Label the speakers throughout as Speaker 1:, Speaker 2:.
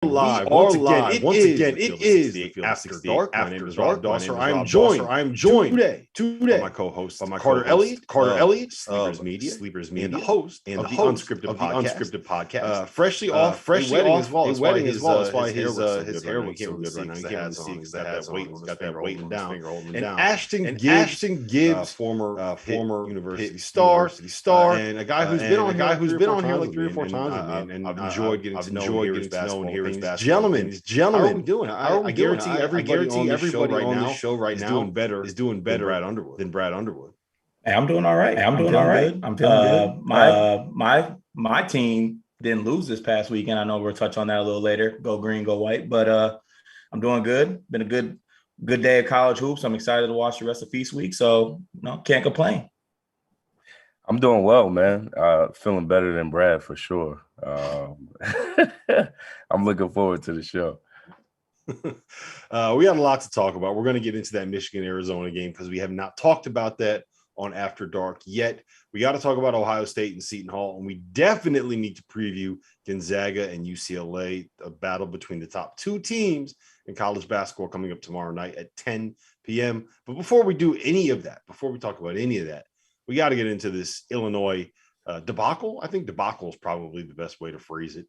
Speaker 1: Live. Once again, it is After Dark. My name is Rob Dauster. I am joined today by my co-host Carter Elliott, Sleepers Media, and the host of the Unscripted podcast. Freshly off a wedding as well. That's why his hair looks so good right now. You can't really see because got that weight down. And Ashton Gibbs, former university star, and a guy who's been on here like 3 or 4 times with me, and I've enjoyed getting to know and hear his basketball. Gentlemen, how are we doing? I guarantee everybody on this show right now is doing better than Brad Underwood.
Speaker 2: Hey, I'm doing all right. I'm feeling good. My team didn't lose this past weekend. I know we'll touch on that a little later. Go green, go white. But I'm doing good. Been a good day of college hoops. I'm excited to watch the rest of Feast Week. So can't complain.
Speaker 3: I'm doing well, man. Feeling better than Brad for sure. I'm looking forward to the show.
Speaker 1: We had a lot to talk about. We're going to get into that Michigan-Arizona game because we have not talked about that on After Dark yet. We got to talk about Ohio State and Seton Hall, and we definitely need to preview Gonzaga and UCLA, a battle between the top 2 teams in college basketball coming up tomorrow night at 10 p.m. But before we do any of that, before we talk about any of that, we got to get into this Illinois debacle. I think debacle is probably the best way to phrase it.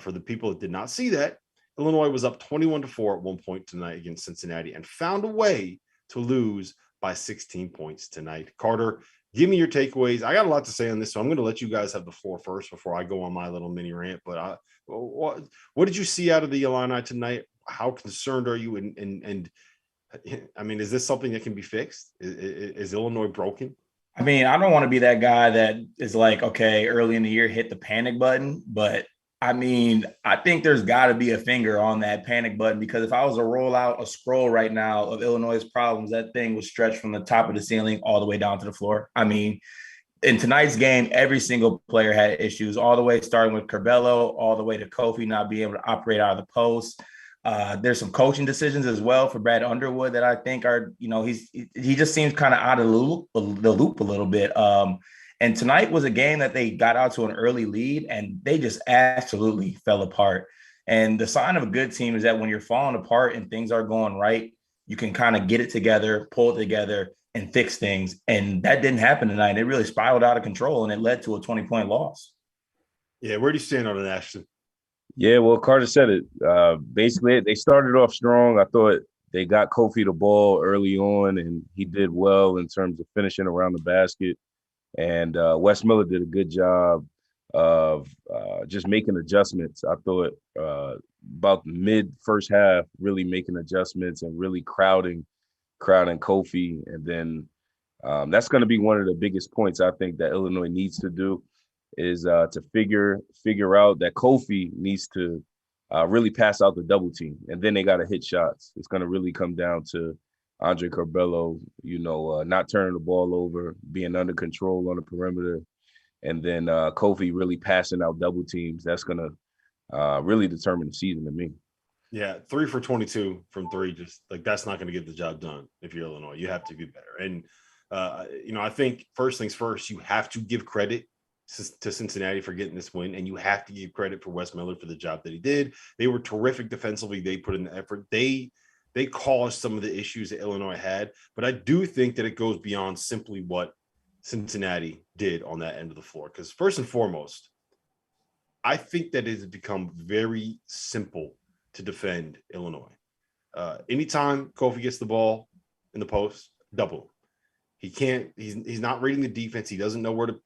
Speaker 1: For the people that did not see that, Illinois was up 21-4 at one point tonight against Cincinnati and found a way to lose by 16 points tonight. Carter, give me your takeaways. I got a lot to say on this, so I'm going to let you guys have the floor first before I go on my little mini rant. But what did you see out of the Illini tonight? How concerned are you? And I mean, is this something that can be fixed? Is Illinois broken?
Speaker 2: I mean, I don't want to be that guy that is like, okay, early in the year, hit the panic button. But I mean, I think there's got to be a finger on that panic button, because if I was to roll out a scroll right now of Illinois' problems, that thing was stretched from the top of the ceiling all the way down to the floor. I mean, in tonight's game, every single player had issues, all the way starting with Curbelo, all the way to Kofi not being able to operate out of the post. There's some coaching decisions as well for Brad Underwood that I think are, he just seems kind of out of the loop a little bit. And tonight was a game that they got out to an early lead and they just absolutely fell apart. And the sign of a good team is that when you're falling apart and things are going right, you can kind of get it together, pull it together, and fix things. And that didn't happen tonight. It really spiraled out of control and it led to a 20-point loss.
Speaker 1: Yeah, where do you stand on it, Ashton?
Speaker 3: Yeah, well, Carter said it. Basically, they started off strong. I thought they got Kofi the ball early on, and he did well in terms of finishing around the basket. And Wes Miller did a good job of just making adjustments. I thought about the mid first half, really making adjustments and really crowding Kofi. And then that's going to be one of the biggest points I think that Illinois needs to do, is to figure out that Kofi needs to really pass out the double team, and then they got to hit shots. It's going to really come down to Andre Curbelo, not turning the ball over, being under control on the perimeter, and then Kofi really passing out double teams. That's going to really determine the season to me.
Speaker 1: Yeah, 3 for 22 from 3, just like that's not going to get the job done if you're Illinois. You have to be better. And, I think first things first, you have to give credit to Cincinnati for getting this win, and you have to give credit for Wes Miller for the job that he did. They were terrific defensively. They put in the effort. They caused some of the issues that Illinois had, but I do think that it goes beyond simply what Cincinnati did on that end of the floor. Because first and foremost, I think that it has become very simple to defend Illinois. Anytime Kofi gets the ball in the post, double him. He's not reading the defense. He doesn't know where to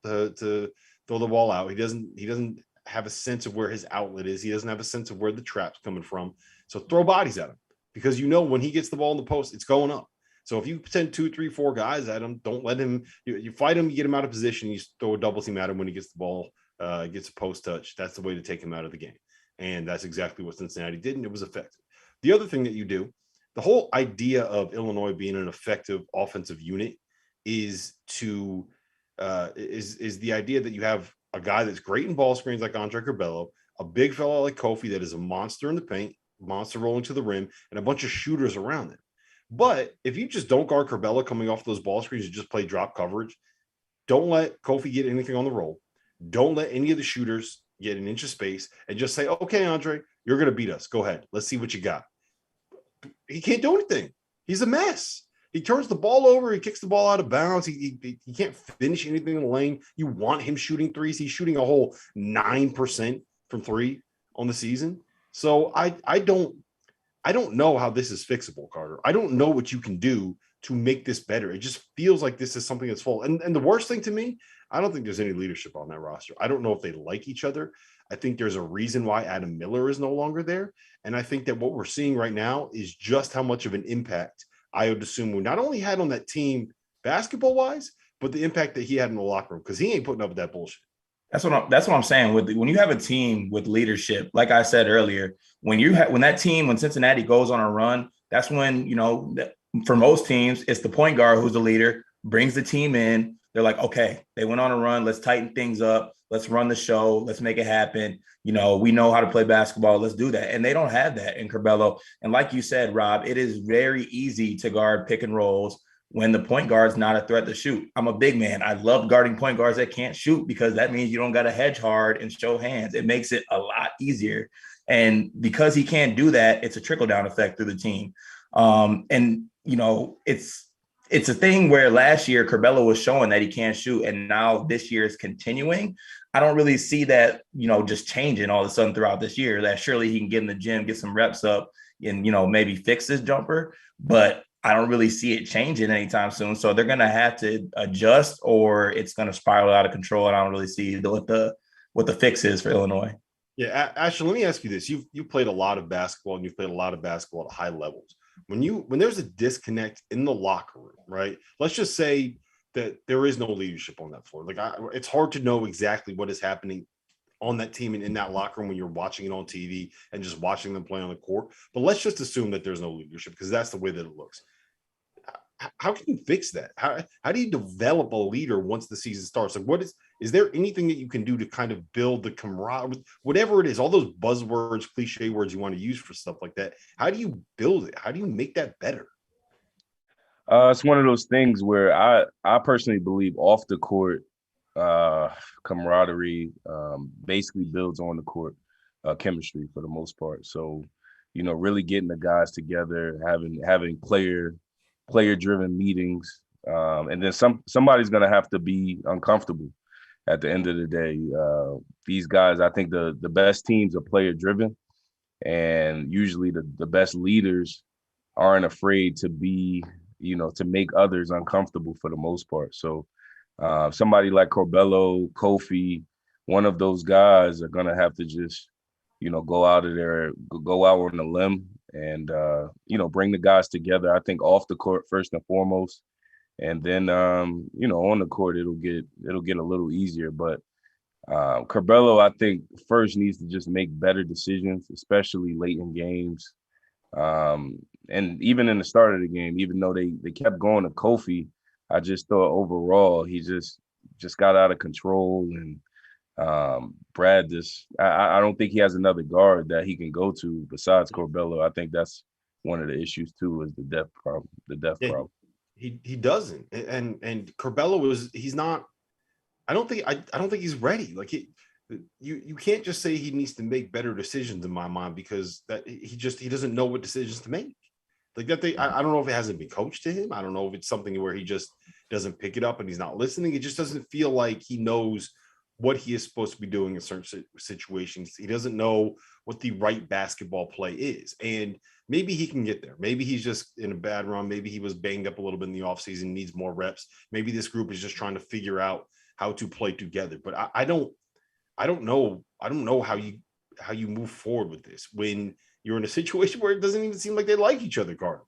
Speaker 1: throw the ball out. He doesn't have a sense of where his outlet is. He doesn't have a sense of where the trap's coming from. So throw bodies at him, because when he gets the ball in the post, it's going up. So if you send 2, 3, 4 guys at him, don't let him. You fight him, you get him out of position. You throw a double team at him when he gets the ball, gets a post touch. That's the way to take him out of the game, and that's exactly what Cincinnati did, and it was effective. The other thing that you do, the whole idea of Illinois being an effective offensive unit is the idea that you have a guy that's great in ball screens like Andre Curbelo, a big fellow like Kofi that is a monster in the paint, monster rolling to the rim, and a bunch of shooters around it. But if you just don't guard Curbelo coming off those ball screens, you just play drop coverage, don't let Kofi get anything on the roll, don't let any of the shooters get an inch of space, and just say, okay, Andre, You're going to beat us. Go ahead. Let's see what you got. He can't do anything. He's a mess. He turns the ball over. He kicks the ball out of bounds. He can't finish anything in the lane. You want him shooting threes. He's shooting a whole 9% from three on the season. So I don't know how this is fixable, Carter. I don't know what you can do to make this better. It just feels like this is something that's full. And the worst thing to me, I don't think there's any leadership on that roster. I don't know if they like each other. I think there's a reason why Adam Miller is no longer there. And I think that what we're seeing right now is just how much of an impact I would assume we not only had on that team basketball-wise, but the impact that he had in the locker room, because he ain't putting up with that bullshit.
Speaker 2: That's what I'm saying. When you have a team with leadership, like I said earlier, when Cincinnati goes on a run, that's when, for most teams, it's the point guard who's the leader, brings the team in. They're like, okay, they went on a run. Let's tighten things up. Let's run the show. Let's make it happen. We know how to play basketball. Let's do that. And they don't have that in Curbelo. And like you said, Rob, it is very easy to guard pick and rolls when the point guard's not a threat to shoot. I'm a big man. I love guarding point guards that can't shoot, because that means you don't got to hedge hard and show hands. It makes it a lot easier. And because he can't do that, it's a trickle-down effect through the team. It's a thing where last year Curbelo was showing that he can't shoot, and now this year is continuing. I don't really see that, just changing all of a sudden throughout this year. That surely he can get in the gym, get some reps up, and maybe fix his jumper, but I don't really see it changing anytime soon. So they're going to have to adjust, or it's going to spiral out of control. And I don't really see what the fix is for Illinois.
Speaker 1: Yeah, Ashton, let me ask you this: you played a lot of basketball, and you've played a lot of basketball at high levels. When there's a disconnect in the locker room, right? Let's just say that there is no leadership on that floor. It's hard to know exactly what is happening on that team and in that locker room when you're watching it on TV and just watching them play on the court. But let's just assume that there's no leadership, because that's the way that it looks. How can you fix that? How do you develop a leader once the season starts? Is there anything that you can do to kind of build the camaraderie, whatever it is, all those buzzwords, cliche words you want to use for stuff like that? How do you build it? How do you make that better?
Speaker 3: It's one of those things where I personally believe off the court camaraderie basically builds on the court chemistry for the most part. So, really getting the guys together, having player-driven meetings, and then somebody's going to have to be uncomfortable at the end of the day. These guys, I think the best teams are player-driven, and usually the best leaders aren't afraid to be, to make others uncomfortable for the most part. So somebody like Curbelo, Kofi, one of those guys are going to have to just, go out on a limb and, bring the guys together. I think off the court first and foremost, and then, on the court, it'll get a little easier. But Curbelo, I think, first needs to just make better decisions, especially late in games. And even in the start of the game, even though they kept going to Kofi, I just thought overall he just got out of control. And Brad, I don't think he has another guard that he can go to besides Curbelo. I think that's one of the issues too, is the depth problem. Problem.
Speaker 1: He doesn't, and Curbelo he's not. I don't think he's ready. You can't just say he needs to make better decisions in my mind, because that he doesn't know what decisions to make. I don't know if it hasn't been coached to him. I don't know if it's something where he just doesn't pick it up and he's not listening. It just doesn't feel like he knows what he is supposed to be doing in certain situations. He doesn't know what the right basketball play is. And maybe he can get there. Maybe he's just in a bad run. Maybe he was banged up a little bit in the offseason, needs more reps. Maybe this group is just trying to figure out how to play together. But I don't know how you move forward with this when you're in a situation where it doesn't even seem like they like each other, Carter.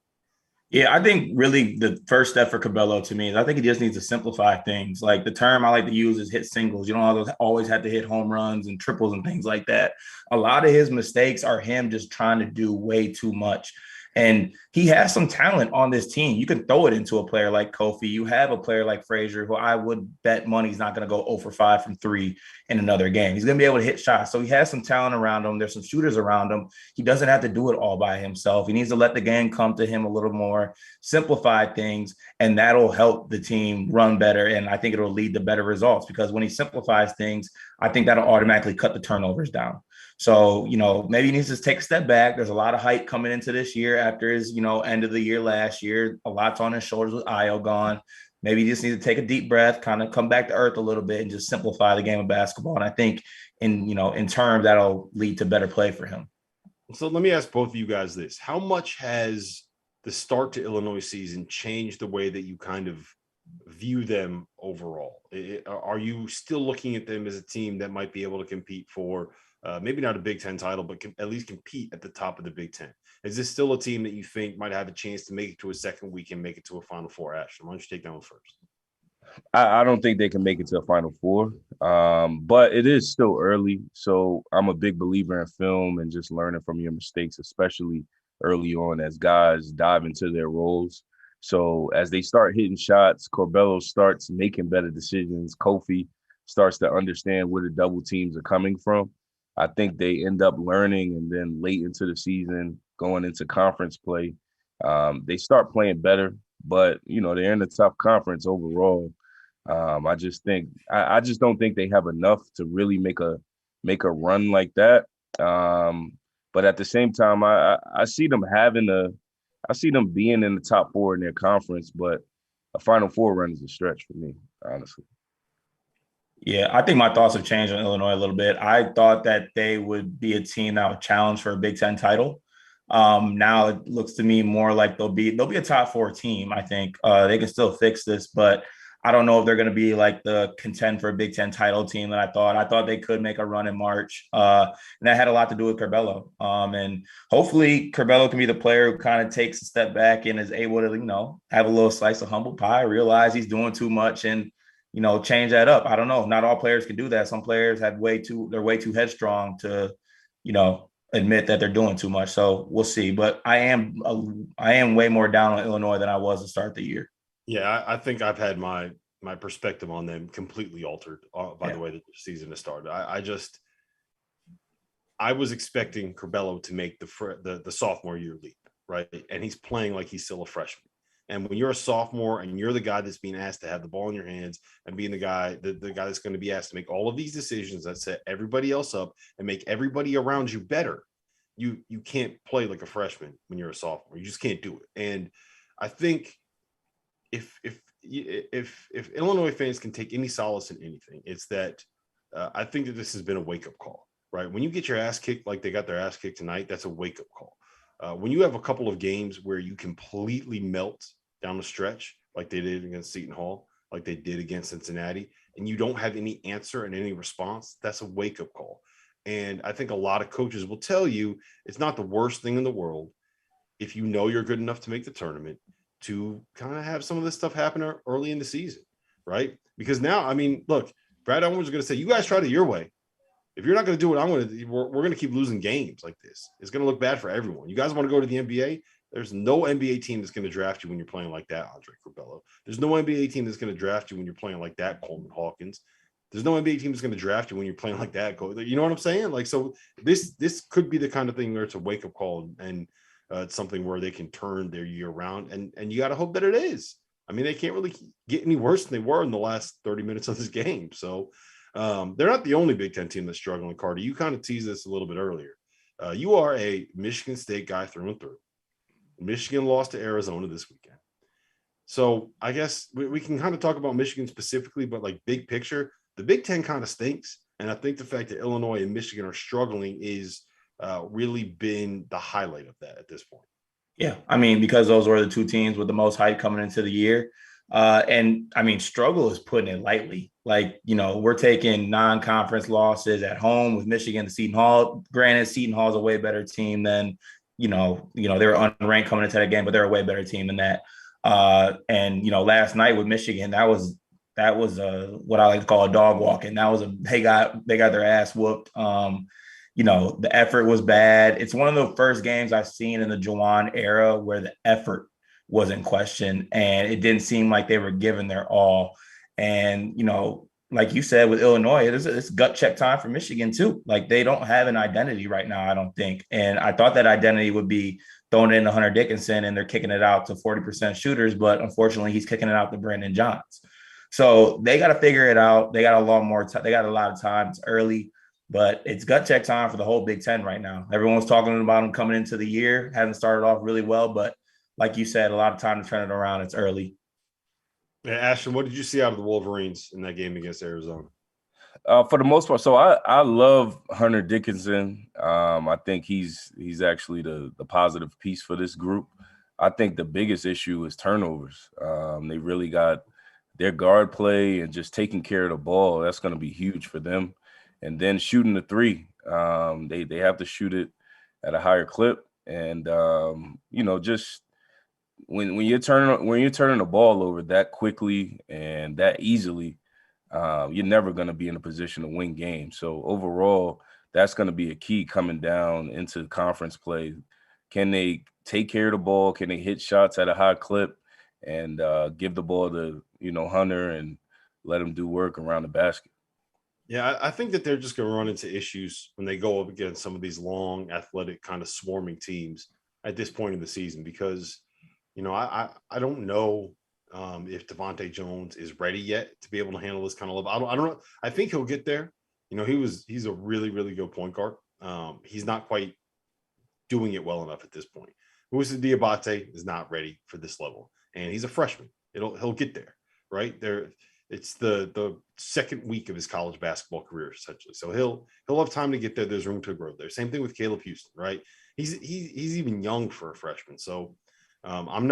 Speaker 2: Yeah, I think really the first step for Curbelo to me is I think he just needs to simplify things. Like, the term I like to use is hit singles. You don't always have to hit home runs and triples and things like that. A lot of his mistakes are him just trying to do way too much. And he has some talent on this team. You can throw it into a player like Kofi. You have a player like Frazier, who I would bet money he's not going to go 0 for 5 from 3 in another game. He's going to be able to hit shots. So he has some talent around him. There's some shooters around him. He doesn't have to do it all by himself. He needs to let the game come to him a little more, simplify things, and that'll help the team run better. And I think it'll lead to better results, because when he simplifies things, I think that'll automatically cut the turnovers down. So, maybe he needs to take a step back. There's a lot of hype coming into this year after his, end of the year last year. A lot's on his shoulders with Io gone. Maybe he just needs to take a deep breath, kind of come back to earth a little bit and just simplify the game of basketball. And I think in terms that'll lead to better play for him.
Speaker 1: So let me ask both of you guys this. How much has the start to Illinois season changed the way that you kind of view them overall? Are you still looking at them as a team that might be able to compete for maybe not a Big Ten title, but at least compete at the top of the Big Ten? Is this still a team that you think might have a chance to make it to a second week and make it to a Final Four? Ashton, why don't you take that one first?
Speaker 3: I don't think they can make it to a Final Four, but it is still early. So I'm a big believer in film and just learning from your mistakes, especially early on as guys dive into their roles. So as they start hitting shots, Corbello starts making better decisions. Kofi starts to understand where the double teams are coming from. I think they end up learning, and then late into the season, going into conference play, they start playing better. But they're in a tough conference overall. I just don't think they have enough to really make a run like that. But at the same time, I see them being in the top 4 in their conference. But a Final Four run is a stretch for me, honestly.
Speaker 2: Yeah, I think my thoughts have changed on Illinois a little bit. I thought that they would be a team that would challenge for a Big Ten title. Now it looks to me more like they'll be a top 4 team. I think they can still fix this, but I don't know if they're going to be like the contend for a Big Ten title team that I thought. I thought they could make a run in March, and that had a lot to do with Corbello. And hopefully Corbello can be the player who kind of takes a step back and is able to, have a little slice of humble pie, realize he's doing too much, and change that up. I don't know. Not all players can do that. Some players they're way too headstrong to, admit that they're doing too much. So we'll see. But I am way more down on Illinois than I was to start the year.
Speaker 1: Yeah, I think I've had my perspective on them completely altered by the way that the season has started. I was expecting Corbello to make the sophomore year leap, right? And he's playing like he's still a freshman. And when you're a sophomore and you're the guy that's being asked to have the ball in your hands and being the guy that's going to be asked to make all of these decisions that set everybody else up and make everybody around you better, you can't play like a freshman when you're a sophomore. You just can't do it. And I think if Illinois fans can take any solace in anything, it's that I think that this has been a wake-up call, right? When you get your ass kicked like they got their ass kicked tonight, that's a wake-up call. When you have a couple of games where you completely melt down the stretch, like they did against Seton Hall, like they did against Cincinnati, and you don't have any answer and any response, that's a wake-up call. And I think a lot of coaches will tell you it's not the worst thing in the world if you know you're good enough to make the tournament to kind of have some of this stuff happen early in the season, right? Because now, I mean, look, Brad Elmer was going to say, you guys tried it your way. If you're not going to do it, we're going to keep losing games like this. It's going to look bad for everyone. You guys want to go to the NBA? There's no NBA team that's going to draft you when you're playing like that, Andre Corbello. There's no NBA team that's going to draft you when you're playing like that, Coleman Hawkins. There's no NBA team that's going to draft you when you're playing like that. You know what I'm saying? Like, so this could be the kind of thing where it's a wake-up call and it's something where they can turn their year around. And you got to hope that it is. I mean, they can't really get any worse than they were in the last 30 minutes of this game. So they're not the only Big Ten team that's struggling, Carter. You kind of teased this a little bit earlier. You are a Michigan State guy through and through. Michigan lost to Arizona this weekend. So I guess we can kind of talk about Michigan specifically, but like big picture, the Big Ten kind of stinks. And I think the fact that Illinois and Michigan are struggling is really been the highlight of that at this point.
Speaker 2: Yeah, I mean, because those were the two teams with the most hype coming into the year. And I mean, struggle is putting it lightly. Like, we're taking non-conference losses at home with Michigan to Seton Hall. Granted, Seton Hall is a way better team than, they were unranked coming into that game, but they're a way better team than that. And last night with Michigan, that was what I like to call a dog walking. That was they got their ass whooped. The effort was bad. It's one of the first games I've seen in the Juwan era where the effort was in question and it didn't seem like they were giving their all. And, like you said, with Illinois, it's gut check time for Michigan too. Like they don't have an identity right now, I don't think. And I thought that identity would be throwing it into Hunter Dickinson and they're kicking it out to 40% shooters, but unfortunately he's kicking it out to Brandon Johns. So they got to figure it out. They got a lot more time. They got a lot of time. It's early. But it's gut check time for the whole Big Ten right now. Everyone's talking about him coming into the year, having started off really well, but like you said, a lot of time to turn it around. It's early.
Speaker 1: Yeah, Ashton, what did you see out of the Wolverines in that game against Arizona?
Speaker 3: For the most part, so I love Hunter Dickinson. I think he's actually the positive piece for this group. I think the biggest issue is turnovers. They really got their guard play and just taking care of the ball. That's going to be huge for them. And then shooting the three, they have to shoot it at a higher clip. And just when you're turning the ball over that quickly and that easily, you're never going to be in a position to win games. So overall, that's going to be a key coming down into conference play. Can they take care of the ball? Can they hit shots at a high clip and give the ball to Hunter and let him do work around the basket?
Speaker 1: Yeah, I think that they're just going to run into issues when they go up against some of these long, athletic, kind of swarming teams at this point in the season because, I don't know if Devontae Jones is ready yet to be able to handle this kind of level. I don't know. I think he'll get there. He's a really, really good point guard. He's not quite doing it well enough at this point. Moussa Diabate is not ready for this level, and he's a freshman. He'll get there, right there. It's the second week of his college basketball career, essentially. So he'll have time to get there. There's room to grow there. Same thing with Caleb Houston, right? He's even young for a freshman. So I'm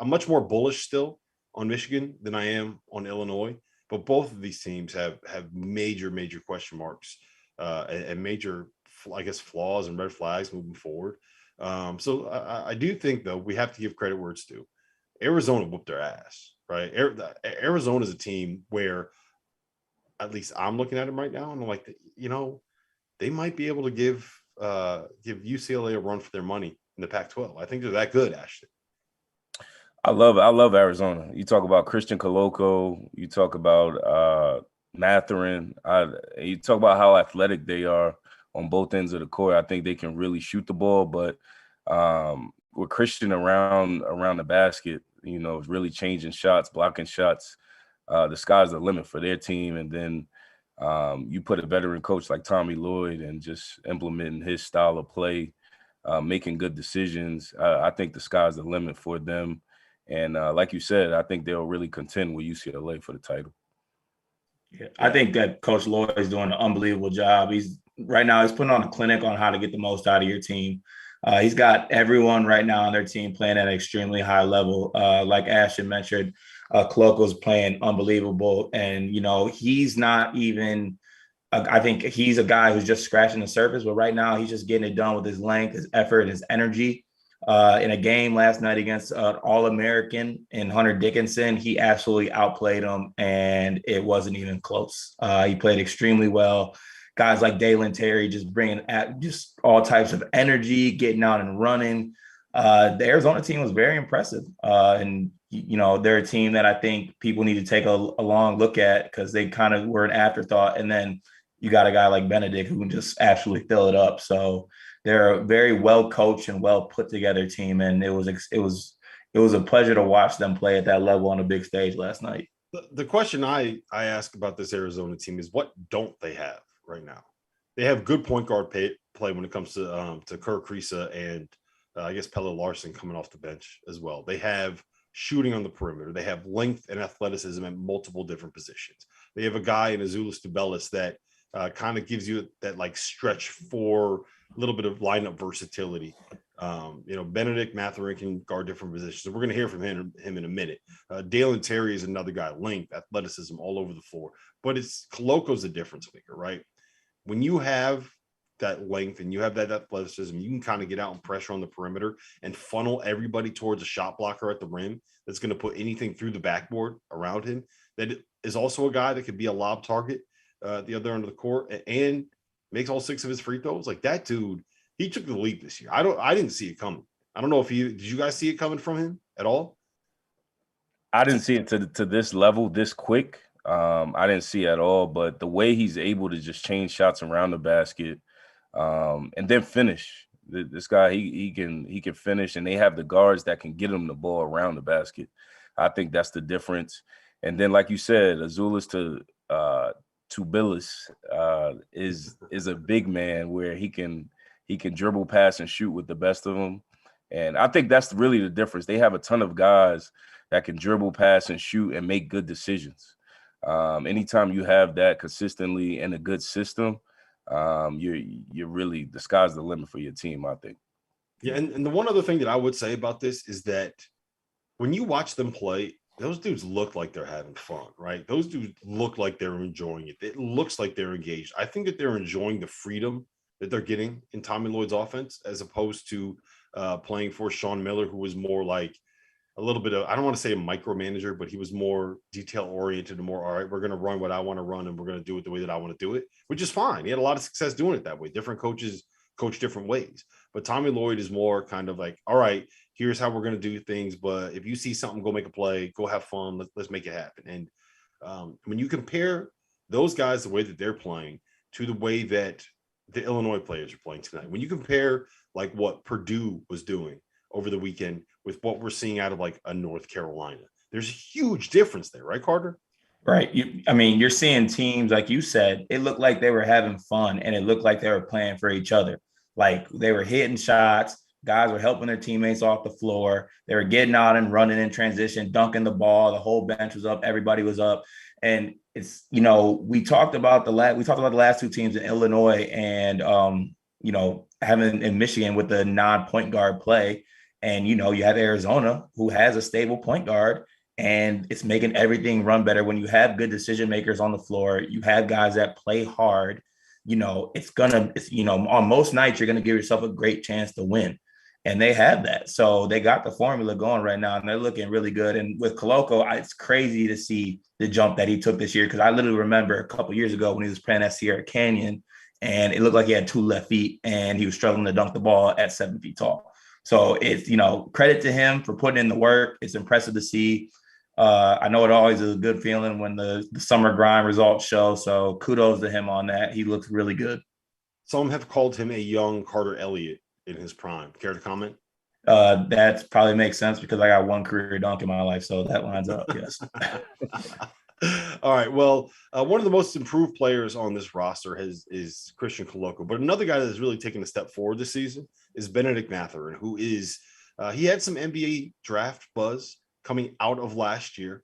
Speaker 1: much more bullish still on Michigan than I am on Illinois. But both of these teams have major question marks and major, I guess, flaws and red flags moving forward. So I do think, though, we have to give credit where it's due. Arizona whooped their ass, right? Arizona is a team where, at least I'm looking at them right now, and I'm like, they might be able to give UCLA a run for their money in the Pac-12. I think they're that good, Ashton.
Speaker 3: I love Arizona. You talk about Christian Coloco. You talk about Matheran. You talk about how athletic they are on both ends of the court. I think they can really shoot the ball, but with Christian around the basket, really changing shots, blocking shots. The sky's the limit for their team. And then you put a veteran coach like Tommy Lloyd and just implementing his style of play, making good decisions. I think the sky's the limit for them. And like you said, I think they'll really contend with UCLA for the title.
Speaker 2: Yeah, I think that Coach Lloyd is doing an unbelievable job. He's putting on a clinic on how to get the most out of your team. He's got everyone right now on their team playing at an extremely high level. Like Ashton mentioned, Coloco's playing unbelievable. And, he's not even I think he's a guy who's just scratching the surface, but right now he's just getting it done with his length, his effort, his energy. In a game last night against an All-American in Hunter Dickinson, he absolutely outplayed him, and it wasn't even close. He played extremely well. Guys like Dalen Terry just bringing just all types of energy, getting out and running. The Arizona team was very impressive, and they're a team that I think people need to take a long look at because they kind of were an afterthought. And then you got a guy like Benedict who can just absolutely fill it up. So they're a very well coached and well put together team, and it was a pleasure to watch them play at that level on a big stage last night.
Speaker 1: The question I ask about this Arizona team is, what don't they have right now? They have good point guard play when it comes to Kerr Kriisa and I guess Pelle Larsson coming off the bench as well. They have shooting on the perimeter. They have length and athleticism at multiple different positions. They have a guy in Azuolas Tubelis that kind of gives you that like stretch for a little bit of lineup versatility. Benedict Matheran can guard different positions. So we're going to hear from him in a minute. Dalen Terry is another guy, length, athleticism all over the floor. But Coloco's a difference maker, right? When you have that length and you have that athleticism, you can kind of get out and pressure on the perimeter and funnel everybody towards a shot blocker at the rim that's going to put anything through the backboard around him. That is also a guy that could be a lob target the other end of the court and makes all 6 of his free throws. Like that dude, he took the leap this year. I didn't see it coming. I don't know if did you guys see it coming from him at all?
Speaker 3: I didn't see it to this level this quick. I didn't see it at all, but the way he's able to just change shots around the basket and then finish. This guy, he can finish, and they have the guards that can get him the ball around the basket. I think that's the difference. And then, like you said, Azuolas Tubilis is a big man where he can dribble, pass, and shoot with the best of them. And I think that's really the difference. They have a ton of guys that can dribble, pass, and shoot and make good decisions. Anytime you have that consistently in a good system, you're really, the sky's the limit for your team, I think.
Speaker 1: Yeah, and the one other thing that I would say about this is that when you watch them play, those dudes look like they're having fun, right? Those dudes look like they're enjoying it. It looks like they're engaged. I think that they're enjoying the freedom that they're getting in Tommy Lloyd's offense, as opposed to playing for Sean Miller, who was more like a little bit of, I don't want to say a micromanager, but he was more detail oriented and more, all right, we're going to run what I want to run and we're going to do it the way that I want to do it, which is fine. He had a lot of success doing it that way. Different coaches coach different ways, but Tommy Lloyd is more kind of like, all right, here's how we're going to do things. But if you see something, go make a play, go have fun. Let's make it happen. And when you compare those guys, the way that they're playing to the way that the Illinois players are playing tonight, when you compare like what Purdue was doing over the weekend with what we're seeing out of like a North Carolina, there's a huge difference there, right, Carter?
Speaker 2: Right. You're seeing teams, like you said, it looked like they were having fun and it looked like they were playing for each other. Like they were hitting shots, guys were helping their teammates off the floor. They were getting out and running in transition, dunking the ball. The whole bench was up. Everybody was up. And it's, we talked about the last two teams in Illinois and, having in Michigan with the non-point guard play. And, you have Arizona, who has a stable point guard, and it's making everything run better. When you have good decision makers on the floor, you have guys that play hard, on most nights, you're going to give yourself a great chance to win. And they have that. So they got the formula going right now, and they're looking really good. And with Coloco, it's crazy to see the jump that he took this year, because I literally remember a couple of years ago when he was playing at Sierra Canyon, and it looked like he had 2 left feet, and he was struggling to dunk the ball at 7 feet tall. So it's, credit to him for putting in the work. It's impressive to see. I know it always is a good feeling when the summer grind results show. So kudos to him on that. He looks really good.
Speaker 1: Some have called him a young Carter Elliott in his prime. Care to comment?
Speaker 2: That probably makes sense because I got one career dunk in my life. So that lines up. Yes.
Speaker 1: All right. Well, one of the most improved players on this roster is Christian Coloco, but another guy that has really taken a step forward this season is Benedict Matheran, who is he had some NBA draft buzz coming out of last year.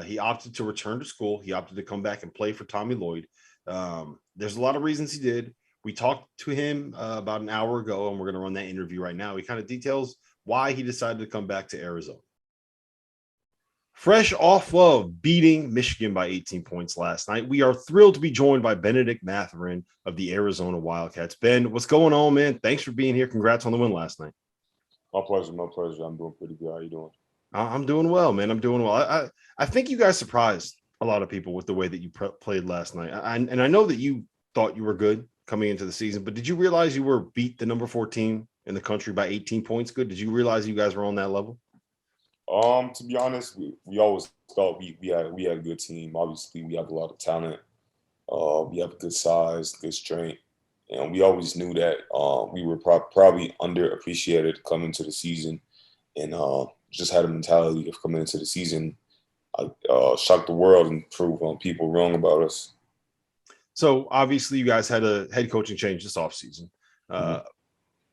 Speaker 1: He opted to return to school. He opted to come back and play for Tommy Lloyd. There's a lot of reasons he did. We talked to him about an hour ago, and we're going to run that interview right now. He kind of details why he decided to come back to Arizona. Fresh off of beating Michigan by 18 points last night, we are thrilled to be joined by Benedict Matheran of the Arizona Wildcats. Ben, what's going on, man? Thanks for being here. Congrats on the win last night.
Speaker 4: My pleasure. I'm doing pretty good. How you doing?
Speaker 1: I'm doing well, man. I'm doing well. I think you guys surprised a lot of people with the way that you played last night. And I know that you thought you were good coming into the season, but did you realize you were beat the number 4 team in the country by 18 points good? Did you realize you guys were on that level?
Speaker 4: To be honest, we always thought we had a good team. Obviously, we have a lot of talent. We have good size, good strength, and we always knew that we were probably underappreciated coming into the season, and just had a mentality of coming into the season, shock the world and prove people wrong about us.
Speaker 1: So obviously, you guys had a head coaching change this offseason.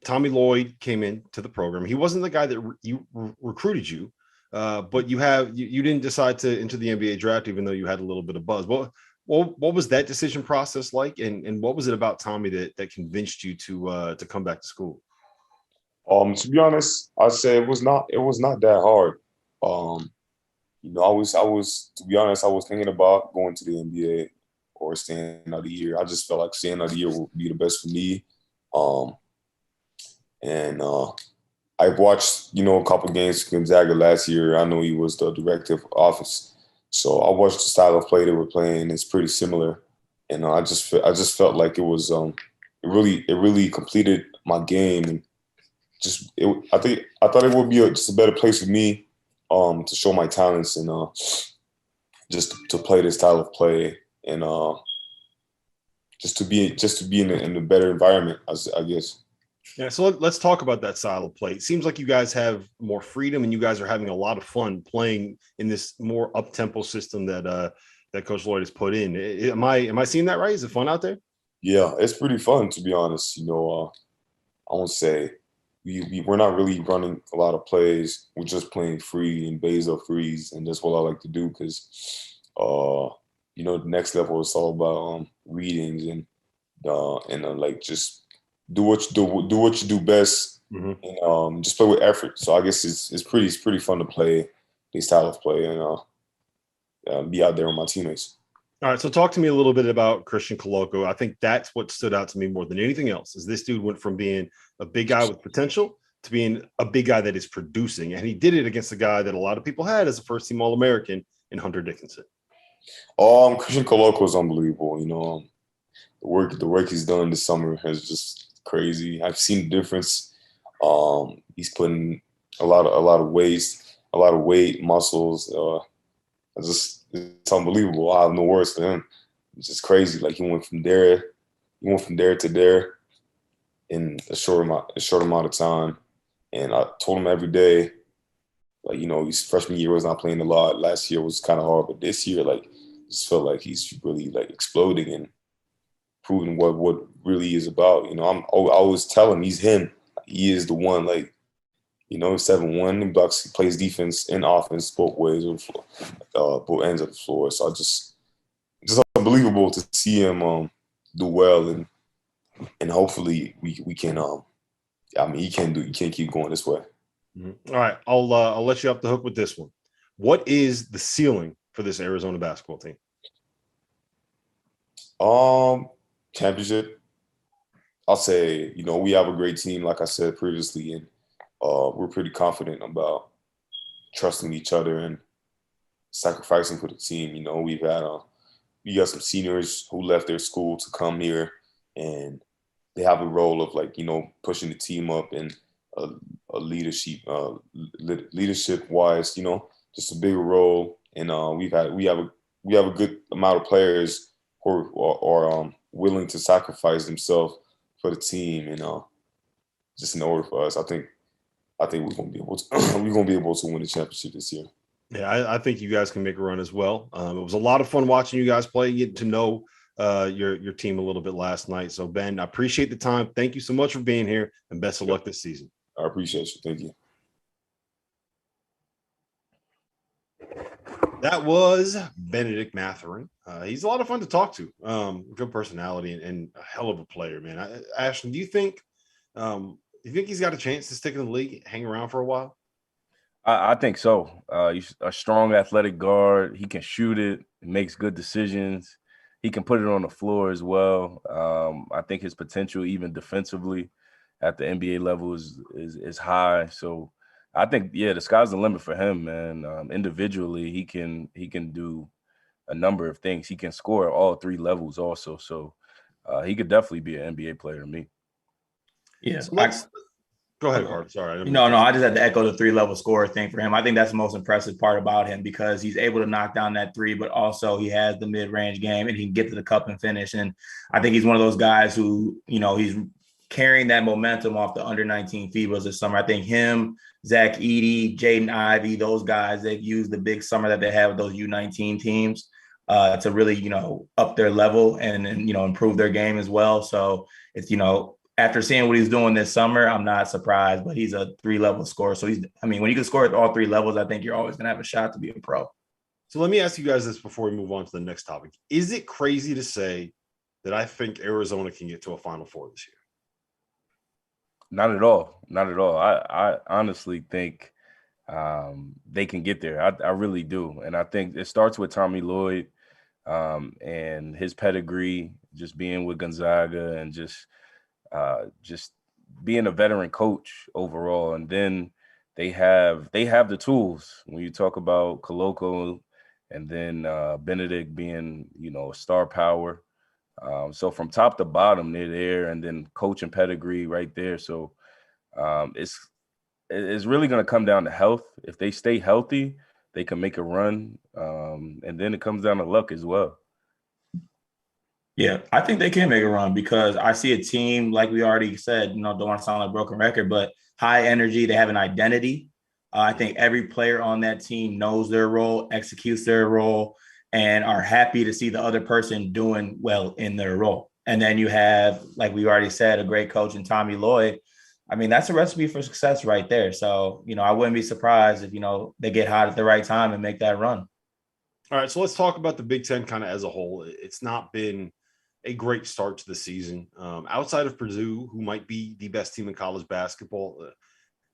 Speaker 1: Tommy Lloyd came into the program. He wasn't the guy that recruited you. But you didn't decide to enter the NBA draft, even though you had a little bit of buzz. What was that decision process like, and what was it about Tommy that convinced you to come back to school?
Speaker 4: To be honest, I'd say it was not that hard. I was thinking about going to the NBA or staying another year. I just felt like staying another year would be the best for me. I've watched, a couple games from Gonzaga last year. I know he was the director of office. So I watched the style of play they were playing. It's pretty similar. And I just felt like it was it really completed my game. And I thought it would be just a better place for me to show my talents and just to play this style of play and just to be in a better environment, I guess.
Speaker 1: Yeah, so let's talk about that style of play. It seems like you guys have more freedom, and you guys are having a lot of fun playing in this more up-tempo system that that Coach Lloyd has put in. Am I seeing that right? Is it fun out there?
Speaker 4: Yeah, it's pretty fun, to be honest. I won't say we're not really running a lot of plays. We're just playing free and base or freeze, and that's what I like to do because, the next level is all about readings and like just do what you do best, and just play with effort. So I guess it's pretty fun to play this style of play and be out there with my teammates.
Speaker 1: All right, so talk to me a little bit about Christian Coloco. I think that's what stood out to me more than anything else. Is this dude went from being a big guy with potential to being a big guy that is producing, and he did it against a guy that a lot of people had as a first-team All-American in Hunter Dickinson.
Speaker 4: Christian Coloco is unbelievable. The work he's done this summer is just crazy. I've seen the difference. He's putting a lot of weight, muscles. It's unbelievable. I have no words for him. It's just crazy. Like he went from there to there in a short amount of time. And I told him every day, like, his freshman year was not playing a lot. Last year was kind of hard, but this year, like, just felt like he's really like exploding and proving what really is about. I always tell him he's him. He is the one. Like, 7'1", he blocks, he plays defense and offense both ways of the floor, both ends of the floor. So it's unbelievable to see him do well, and hopefully we can. He can't keep going this way.
Speaker 1: All right, I'll let you off the hook with this one. What is the ceiling for this Arizona basketball team?
Speaker 4: Championship. I'll say, we have a great team, like I said previously, and we're pretty confident about trusting each other and sacrificing for the team. We got some seniors who left their school to come here, and they have a role of pushing the team up and a leadership wise, just a bigger role. And we have a good amount of players who are willing to sacrifice themselves for the team, and just in order for us, I think we're gonna be able to win the championship this year.
Speaker 1: Yeah, I think you guys can make a run as well. It was a lot of fun watching you guys play, getting to know your team a little bit last night. So Ben, I appreciate the time. Thank you so much for being here, and best of luck this season.
Speaker 4: I appreciate you. Thank you.
Speaker 1: That was Benedict Matheran. He's a lot of fun to talk to. Good personality and a hell of a player, man. Ashton, do you think he's got a chance to stick in the league, hang around for a while?
Speaker 3: I think so. He's a strong athletic guard. He can shoot it. He makes good decisions. He can put it on the floor as well. I think his potential, even defensively, at the NBA level is high. So I think, the sky's the limit for him, man. Individually, he can do a number of things. He can score at all three levels also. So he could definitely be an NBA player to me.
Speaker 2: Yeah.
Speaker 1: So go ahead, Hart. Sorry.
Speaker 2: No, I just had to echo the 3-level scorer thing for him. I think that's the most impressive part about him because he's able to knock down that three, but also he has the mid-range game and he can get to the cup and finish. And I think he's one of those guys who, he's carrying that momentum off the under-19 FIBAs this summer. I think him, Zach Edey, Jaden Ivey, those guys, they've used the big summer that they have with those U19 teams to really, up their level and improve their game as well. So it's, after seeing what he's doing this summer, I'm not surprised, but he's a 3-level scorer. So when you can score at all 3 levels, I think you're always going to have a shot to be a pro.
Speaker 1: So let me ask you guys this before we move on to the next topic. Is it crazy to say that I think Arizona can get to a Final Four this year?
Speaker 3: Not at all. Not at all. I honestly think they can get there. I really do. And I think it starts with Tommy Lloyd and his pedigree, just being with Gonzaga and just being a veteran coach overall. And then they have the tools when you talk about Coloco and then Benedict being, a star power. So from top to bottom, they're there, and then coach and pedigree right there. So it's really going to come down to health. If they stay healthy, they can make a run. And then it comes down to luck as well.
Speaker 2: Yeah, I think they can make a run because I see a team, like we already said, don't want to sound like a broken record, but high energy. They have an identity. I think every player on that team knows their role, executes their role. and are happy to see the other person doing well in their role. And then you have, like we already said, a great coach in Tommy Lloyd. I mean, that's a recipe for success right there. So, I wouldn't be surprised if, they get hot at the right time and make that run.
Speaker 1: All right, so let's talk about the Big Ten kind of as a whole. It's not been a great start to the season. Outside of Purdue, who might be the best team in college basketball,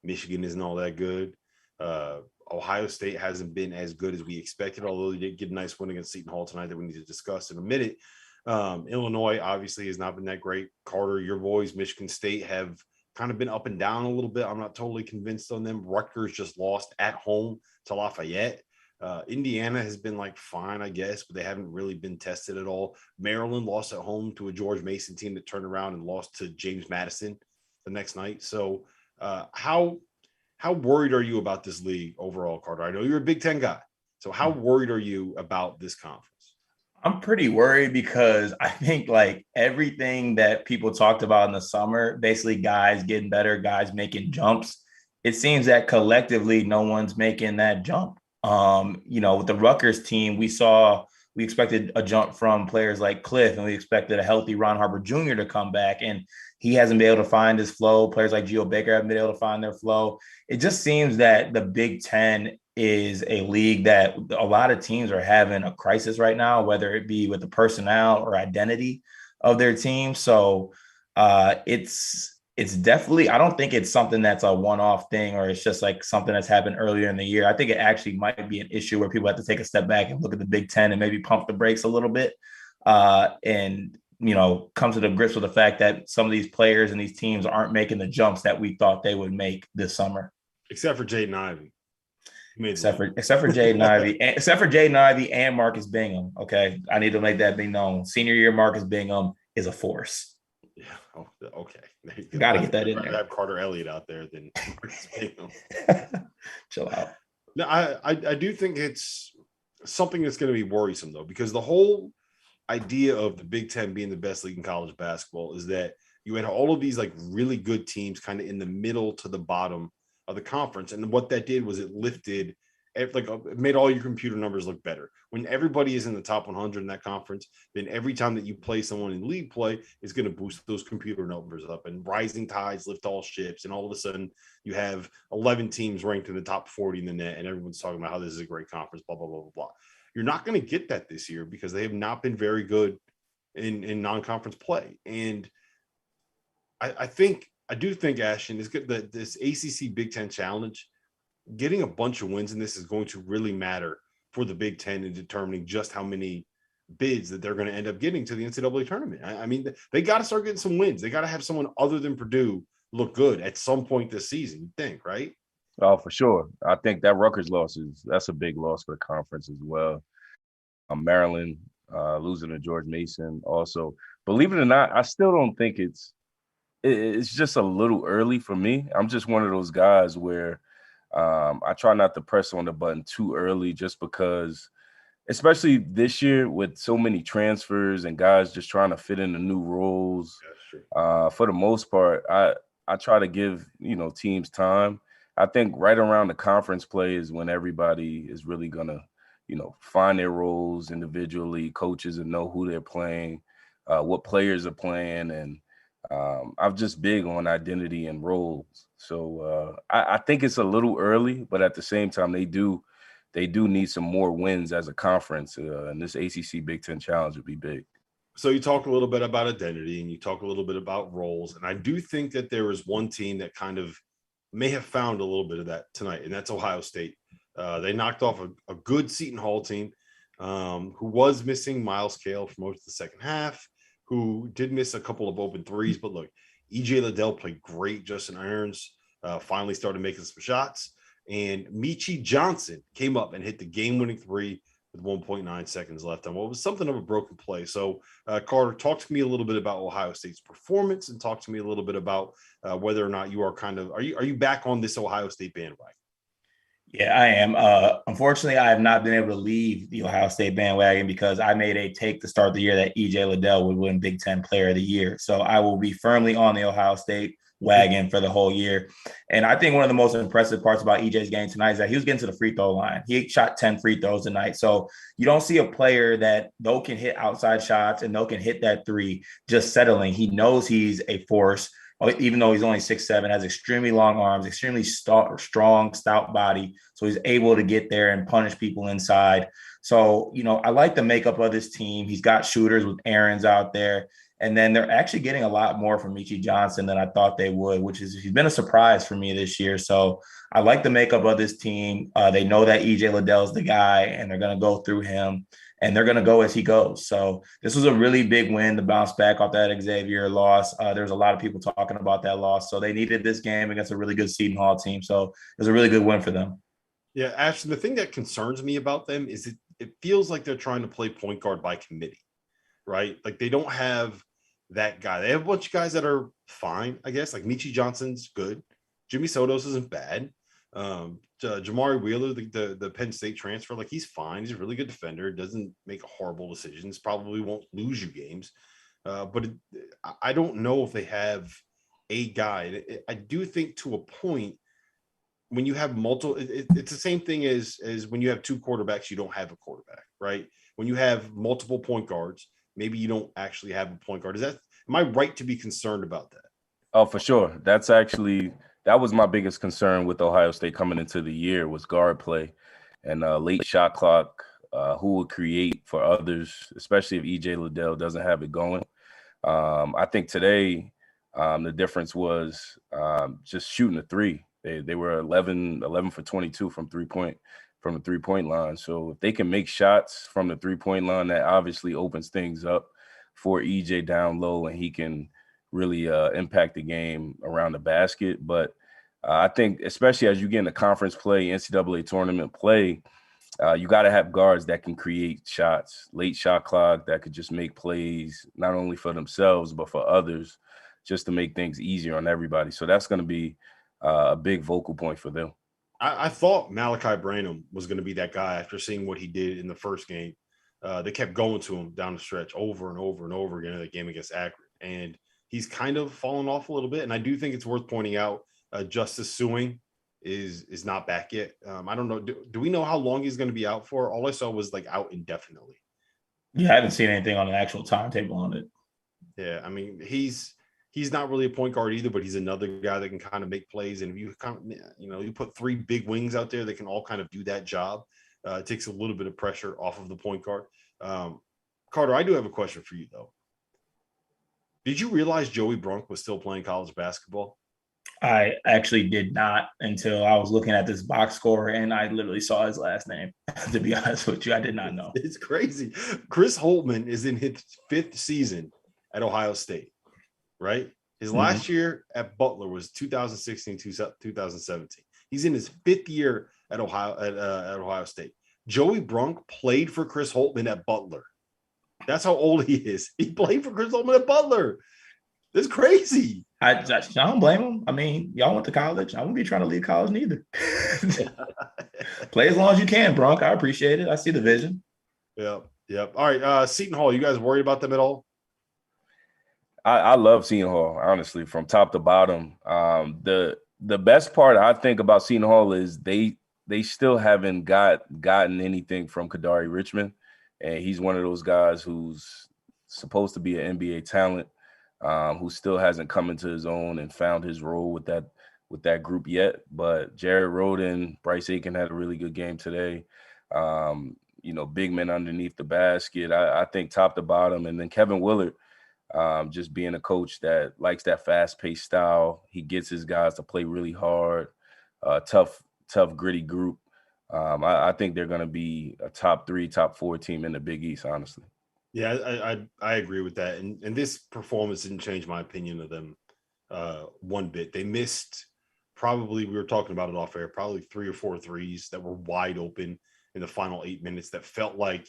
Speaker 1: Michigan isn't all that good. Ohio State hasn't been as good as we expected, although they did get a nice win against Seton Hall tonight that we need to discuss in a minute. Illinois obviously has not been that great. Carter, your boys, Michigan State, have kind of been up and down a little bit. I'm not totally convinced on them. Rutgers just lost at home to Lafayette. Indiana has been fine, I guess, but they haven't really been tested at all. Maryland lost at home to a George Mason team that turned around and lost to James Madison the next night. So how worried are you about this league overall, Carter? I know you're a Big Ten guy. So how worried are you about this conference?
Speaker 2: I'm pretty worried because I think everything that people talked about in the summer, basically guys getting better, guys making jumps, it seems that collectively no one's making that jump. With the Rutgers team, we expected a jump from players like Cliff, and we expected a healthy Ron Harper Jr. to come back, and he hasn't been able to find his flow. Players like Geo Baker haven't been able to find their flow. It just seems that the Big Ten is a league that a lot of teams are having a crisis right now, whether it be with the personnel or identity of their team. So it's definitely, I don't think it's something that's a one-off thing, or it's just something that's happened earlier in the year. I think it actually might be an issue where people have to take a step back and look at the Big Ten and maybe pump the brakes a little bit and come to the grips with the fact that some of these players and these teams aren't making the jumps that we thought they would make this summer.
Speaker 1: Except for Jaden Ivey.
Speaker 2: Except for Jaden Ivey, except for Jaden Ivey and Marcus Bingham. Okay, I need to make that be known. Senior year Marcus Bingham is a force.
Speaker 1: Yeah. Oh, okay.
Speaker 2: You got to get that in there.
Speaker 1: Have Carter Elliott out there than Marcus Bingham.
Speaker 2: Chill out.
Speaker 1: No, I do think it's something that's going to be worrisome though, because the whole idea of the Big Ten being the best league in college basketball is that you had all of these really good teams kind of in the middle to the bottom of the conference. And what that did was it lifted, it made all your computer numbers look better. When everybody is in the top 100 in that conference, then every time that you play someone in league play is going to boost those computer numbers up, and rising tides lift all ships. And all of a sudden you have 11 teams ranked in the top 40 in the net, and everyone's talking about how this is a great conference, blah, blah, blah, blah, blah. You're not going to get that this year because they have not been very good in non-conference play. And I do think, Ashton, is good that this ACC Big Ten Challenge, getting a bunch of wins in this is going to really matter for the Big Ten in determining just how many bids that they're going to end up getting to the NCAA tournament. I mean, they got to start getting some wins. They got to have someone other than Purdue look good at some point this season, you think, right?
Speaker 3: Oh, for sure. I think that Rutgers loss that's a big loss for the conference as well. Maryland losing to George Mason also. Believe it or not, I still don't think it's just a little early for me. I'm just one of those guys where I try not to press on the button too early, just because, especially this year with so many transfers and guys just trying to fit into new roles. For the most part, I try to give teams time. I think right around the conference play is when everybody is really gonna find their roles individually, coaches, and know who they're playing, what players are playing, and I'm just big on identity and roles. So I think it's a little early, but at the same time, they do need some more wins as a conference, and this ACC Big Ten Challenge would be big.
Speaker 1: So you talk a little bit about identity and you talk a little bit about roles, and I do think that there is one team that kind of may have found a little bit of that tonight, and that's Ohio State. They knocked off a good Seton Hall team who was missing Miles Cale for most of the second half, who did miss a couple of open threes. But look, E.J. Liddell played great. Justin Irons finally started making some shots. And Michi Johnson came up and hit the game-winning three with 1.9 seconds left on what was something of a broken play. So, Carter, talk to me a little bit about Ohio State's performance, and talk to me a little bit about whether or not you are are you back on this Ohio State bandwagon?
Speaker 2: Yeah, I am. Unfortunately, I have not been able to leave the Ohio State bandwagon because I made a take to start the year that E.J. Liddell would win Big Ten Player of the Year. So I will be firmly on the Ohio State wagon for the whole year. And I think one of the most impressive parts about EJ's game tonight is that he was getting to the free throw line. He shot 10 free throws tonight. So you don't see a player that though can hit outside shots and though can hit that three just settling. He knows he's a force, even though he's only 6'7", has extremely long arms, extremely strong, stout body. So he's able to get there and punish people inside. So, I like the makeup of this team. He's got shooters with Aaron's out there. And then they're actually getting a lot more from Michi Johnson than I thought they would, he's been a surprise for me this year. So I like the makeup of this team. They know that EJ Liddell's the guy, and they're going to go through him, and they're going to go as he goes. So this was a really big win to bounce back off that Xavier loss. There's a lot of people talking about that loss. So they needed this game against a really good Seton Hall team. So it was a really good win for them.
Speaker 1: Yeah, Ashton, the thing that concerns me about them is it feels like they're trying to play point guard by committee, right? Like they don't have that guy. They have a bunch of guys that are fine, I guess. Like Michi Johnson's good. Jimmy Sotos isn't bad. Jamari Wheeler, the Penn State transfer, like he's fine. He's a really good defender. Doesn't make horrible decisions. Probably won't lose you games. But I don't know if they have a guy. I do think to a point when you have multiple, it's the same thing as when you have two quarterbacks, you don't have a quarterback, right? When you have multiple point guards, maybe you don't actually have a point guard. Am I right to be concerned about that?
Speaker 3: Oh, for sure. That was my biggest concern with Ohio State coming into the year was guard play and late shot clock, who would create for others, especially if EJ Liddell doesn't have it going. I think today the difference was just shooting a three. They were 11 for 22 from the 3-point line. So if they can make shots from the 3-point line, that obviously opens things up for EJ down low, and he can really impact the game around the basket. But I think especially as you get into conference play, NCAA tournament play, you got to have guards that can create shots, late shot clock, that could just make plays, not only for themselves, but for others, just to make things easier on everybody. So that's going to be a big vocal point for them.
Speaker 1: I thought Malachi Branham was going to be that guy after seeing what he did in the first game. They kept going to him down the stretch over and over and over again in the game against Akron. And he's kind of fallen off a little bit. And I do think it's worth pointing out Justice Suing is not back yet. I don't know. Do we know how long he's going to be out for? All I saw was like out indefinitely.
Speaker 2: Yeah, I haven't seen anything on an actual timetable on it.
Speaker 1: Yeah, I mean, he's not really a point guard either, but he's another guy that can kind of make plays. And if you you put three big wings out there that can all kind of do that job, it takes a little bit of pressure off of the point guard. Carter, I do have a question for you though. Did you realize Joey Brunk was still playing college basketball?
Speaker 2: I actually did not until I was looking at this box score and I literally saw his last name. To be honest with you, I did not know.
Speaker 1: It's crazy. Chris Holtman is in his 5th season at Ohio State, right? His last year at Butler was 2016, 2017. He's in his 5th year at Ohio State. Joey Brunk played for Chris Holtman at Butler. That's how old he is. He played for Chris Holtman at Butler. That's crazy.
Speaker 2: I don't blame him. I mean, y'all went to college. I won't be trying to leave college neither. Play as long as you can, Bronk. I appreciate it. I see the vision.
Speaker 1: Yep. All right, Seton Hall, you guys worried about them at all?
Speaker 3: I love Seton Hall, honestly, from top to bottom. The best part I think about Seton Hall is they still haven't gotten anything from Kadari Richmond, and he's one of those guys who's supposed to be an NBA talent, who still hasn't come into his own and found his role with that group yet. But Jared Rhoden, Bryce Aiken had a really good game today. Big men underneath the basket. I think top to bottom, and then Kevin Willard. Just being a coach that likes that fast-paced style. He gets his guys to play really hard, tough, gritty group. I think they're going to be a top 3, top 4 team in the Big East, honestly.
Speaker 1: Yeah, I agree with that. And this performance didn't change my opinion of them one bit. They missed we were talking about it off air, probably 3 or 4 threes that were wide open in the final 8 minutes that felt like,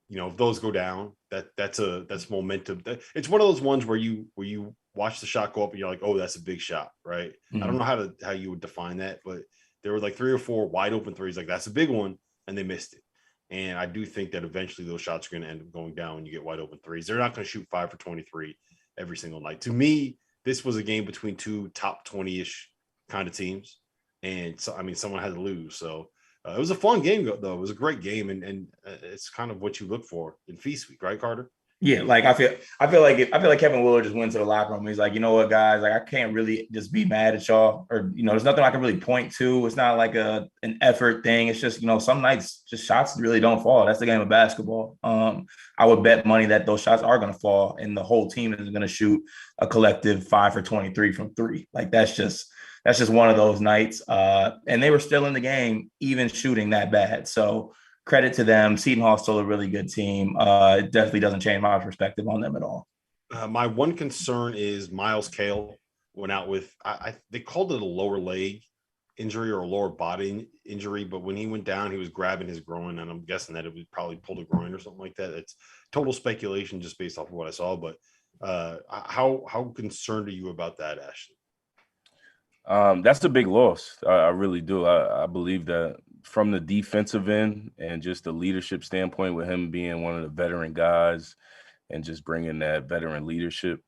Speaker 1: if those go down, that's momentum. It's one of those ones where you watch the shot go up and you're like, oh, that's a big shot, right? Mm-hmm. I don't know how you would define that, but there were like 3 or 4 wide open threes, like that's a big one, and they missed it. And I do think that eventually those shots are going to end up going down when you get wide open threes. They're not going to shoot 5 for 23 every single night. To me, this was a game between two top 20-ish kind of teams. And so, I mean, someone had to lose. So it was a fun game, though. It was a great game. And it's kind of what you look for in Feast Week, right, Carter?
Speaker 2: Yeah, like I feel like Kevin Willard just went to the locker room. He's like, you know what, guys, like I can't really just be mad at y'all, or there's nothing I can really point to. It's not like an effort thing. It's just some nights just shots really don't fall. That's the game of basketball. I would bet money that those shots are going to fall, and the whole team is going to shoot a collective 5 for 23 from three. Like that's just one of those nights. And they were still in the game, even shooting that bad. So credit to them. Seton Hall is still a really good team. It definitely doesn't change my perspective on them at all.
Speaker 1: My one concern is Miles Cale went out with, they called it a lower leg injury or a lower body injury, but when he went down, he was grabbing his groin, and I'm guessing that it would probably pull the groin or something like that. It's total speculation just based off of what I saw, but how concerned are you about that, Ashton?
Speaker 3: That's a big loss. I really do. I believe that from the defensive end and just the leadership standpoint, with him being one of the veteran guys and just bringing that veteran leadership.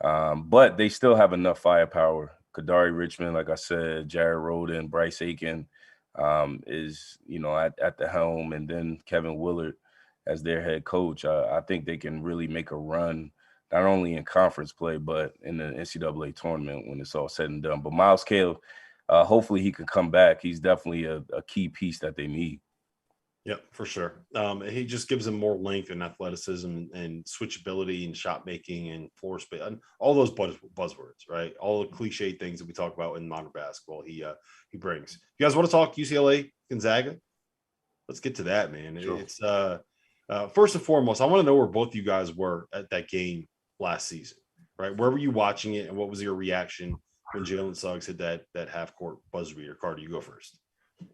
Speaker 3: But they still have enough firepower. Kadari Richmond, like I said, Jared Rhoden, Bryce Aiken is, at the helm, and then Kevin Willard as their head coach. I think they can really make a run, not only in conference play, but in the NCAA tournament when it's all said and done. But Miles Cale, hopefully he can come back. He's definitely a key piece that they need.
Speaker 1: Yep, for sure. He just gives them more length and athleticism and switchability and shot making and floor space and all those buzzwords, right? All the cliche things that we talk about in modern basketball. He brings. You guys want to talk UCLA Gonzaga? Let's get to that, man. Sure. It's first and foremost, I want to know where both you guys were at that game last season, right? Where were you watching it, and what was your reaction when Jalen Suggs hit that half court buzzer beater? Carter, you go first.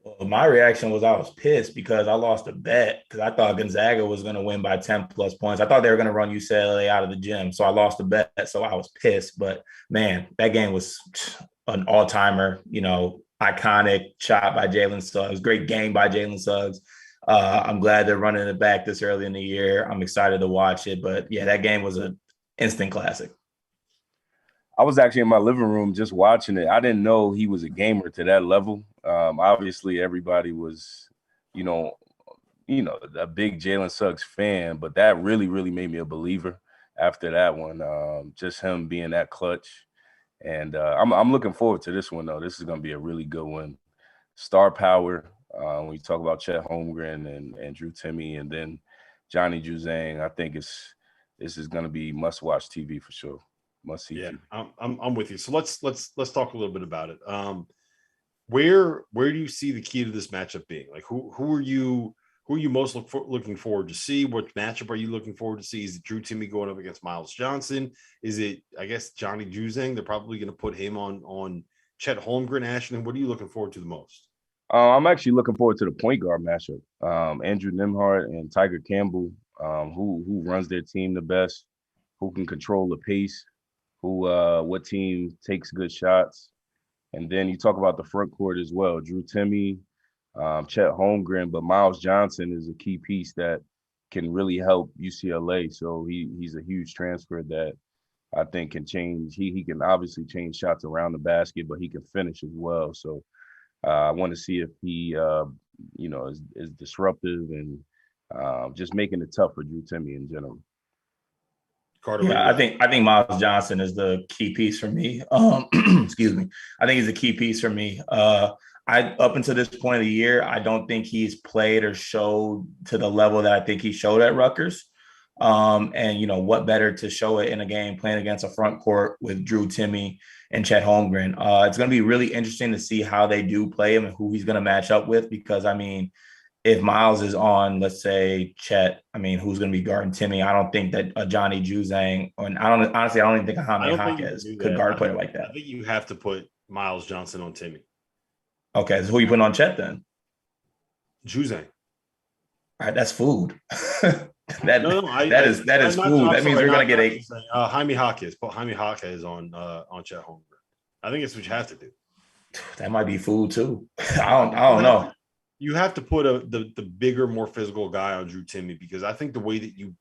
Speaker 2: Well, my reaction was I was pissed because I lost a bet because I thought Gonzaga was going to win by 10 plus points. I thought they were going to run UCLA out of the gym. So I lost a bet. So I was pissed. But man, that game was an all-timer, iconic shot by Jalen Suggs. Great game by Jalen Suggs. I'm glad they're running it back this early in the year. I'm excited to watch it. But yeah, that game was an instant classic.
Speaker 3: I was actually in my living room just watching it. I didn't know he was a gamer to that level. Obviously, everybody was, a big Jalen Suggs fan, but that really, really made me a believer after that one. Just him being that clutch. And I'm looking forward to this one, though. This is going to be a really good one. Star power. When you talk about Chet Holmgren and Drew Timme and then Johnny Juzang, I think this is going to be must-watch TV for sure. Must see.
Speaker 1: Yeah, I'm with you. So let's talk a little bit about it. Where do you see the key to this matchup being? Like, who are you most looking forward to see? What matchup are you looking forward to see? Is it Drew Timme going up against Miles Johnson? Is it, I guess, Johnny Juzang? They're probably going to put him on Chet Holmgren. Ashton, what are you looking forward to the most?
Speaker 3: I'm actually looking forward to the point guard matchup. Andrew Nembhard and Tiger Campbell, who runs their team the best, who can control the pace, what team takes good shots. And then you talk about the front court as well. Drew Timme, Chet Holmgren, but Miles Johnson is a key piece that can really help UCLA. So he's a huge transfer that I think can change. He can obviously change shots around the basket, but he can finish as well. So I want to see if he, is disruptive and just making it tough for Drew Timme in general.
Speaker 1: Carter,
Speaker 2: yeah, I think Miles Johnson is the key piece for me. Excuse me. I think he's a key piece for me. Up until this point of the year, I don't think he's played or showed to the level that I think he showed at Rutgers. And what better to show it in a game playing against a front court with Drew Timme and Chet Holmgren. It's going to be really interesting to see how they do play him and who he's going to match up with, because if Miles is on, let's say Chet, who's going to be guarding Timme? I don't think that Johnny Juzang, and I don't even think Jaime Jaquez could guard a player like that.
Speaker 1: I think you have to put Miles Johnson on Timme.
Speaker 2: Okay, so who you putting on Chet then?
Speaker 1: Juzang.
Speaker 2: All right, that's food. that is food.
Speaker 1: Not,
Speaker 2: that means we're going to get
Speaker 1: Jaime Jaquez. Put Jaime Jaquez on Chet Holmgren. I think it's what you have to do.
Speaker 2: That might be food too. I don't know.
Speaker 1: You have to put the bigger, more physical guy on Drew Timme, because I think the way that you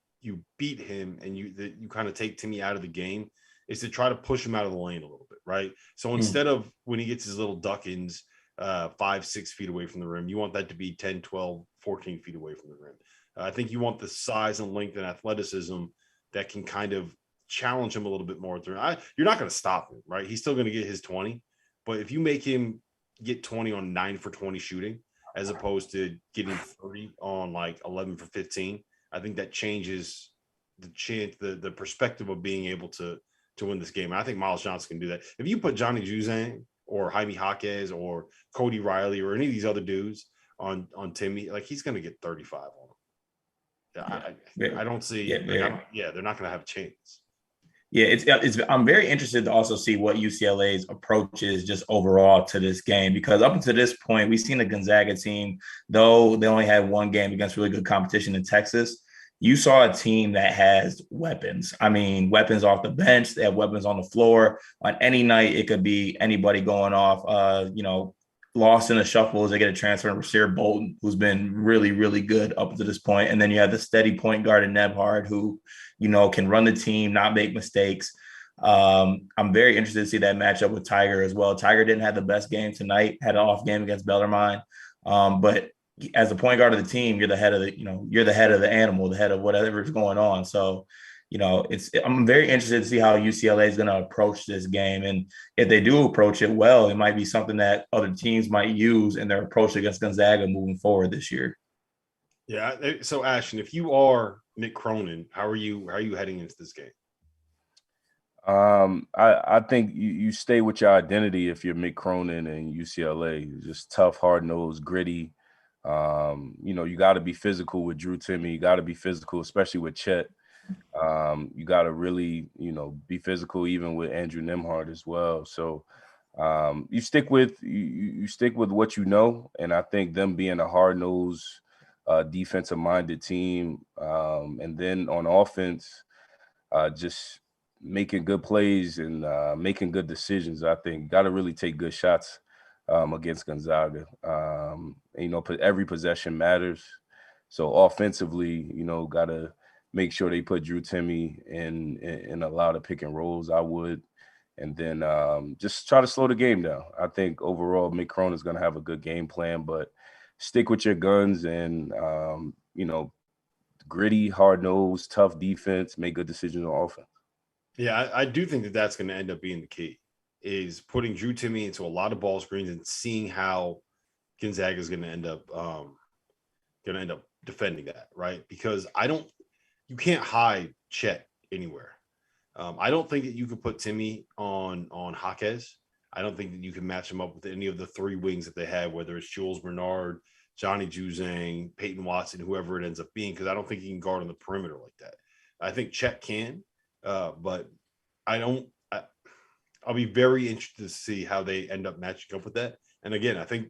Speaker 1: beat him and you kind of take Timme out of the game is to try to push him out of the lane a little bit, right? So instead of when he gets his little duck-ins 5-6 feet away from the rim, you want that to be 10, 12, 14 feet away from the rim. I think you want the size and length and athleticism that can kind of challenge him a little bit more. You're not going to stop him, right? He's still going to get his 20, but if you make him get 20 on 9 for 20 shooting, as opposed to getting 30 on like 11 for 15, I think that changes the perspective of being able to win this game. And I think Miles Johnson can do that. If you put Johnny Juzang or Jaime Jaquez or Cody Riley or any of these other dudes on Timmy, like he's going to get 35 on him. I don't see. They're not going to have a chance.
Speaker 2: Yeah, it's. I'm very interested to also see what UCLA's approach is just overall to this game, because up until this point, we've seen the Gonzaga team, though they only had one game against really good competition in Texas. You saw a team that has weapons. I mean, weapons off the bench. They have weapons on the floor. On any night, it could be anybody going off. Lost in the shuffle as they get a transfer, and Rasir Bolton, who's been really, really good up to this point. And then you have the steady point guard in Nebhard, who, can run the team, not make mistakes. I'm very interested to see that matchup with Tiger as well. Tiger didn't have the best game tonight, had an off game against Bellarmine. But as the point guard of the team, you're the head of the animal, the head of whatever's going on. So, I'm very interested to see how UCLA is going to approach this game. And if they do approach it well, it might be something that other teams might use in their approach against Gonzaga moving forward this year.
Speaker 1: Yeah. So Ashton, if you are Mick Cronin, how are you heading into this game?
Speaker 3: I think you stay with your identity if you're Mick Cronin and UCLA. Just tough, hard-nosed, gritty. You got to be physical with Drew Timme. You got to be physical, especially with Chet. You got to really, be physical even with Andrew Nembhard as well. So you stick with what you know, and I think them being a hard-nosed, defensive-minded team, and then on offense, just making good plays and making good decisions. I think got to really take good shots against Gonzaga. Every possession matters. So offensively, got to make sure they put Drew Timme in a lot of pick and rolls. I would, and then just try to slow the game down. I think overall, Mick Cronin is going to have a good game plan, but stick with your guns and gritty, hard nosed, tough defense. Make good decisions on offense.
Speaker 1: Yeah, I do think that's going to end up being the key, is putting Drew Timme into a lot of ball screens and seeing how Gonzaga is going to end up defending that, right? Because you can't hide Chet anywhere. I don't think that you could put Timme on Jaquez. I don't think that you can match him up with any of the three wings that they have, whether it's Jules Bernard, Johnny Juzang, Peyton Watson, whoever it ends up being, because I don't think he can guard on the perimeter like that. I think Chet can, but I'll be very interested to see how they end up matching up with that. And again, I think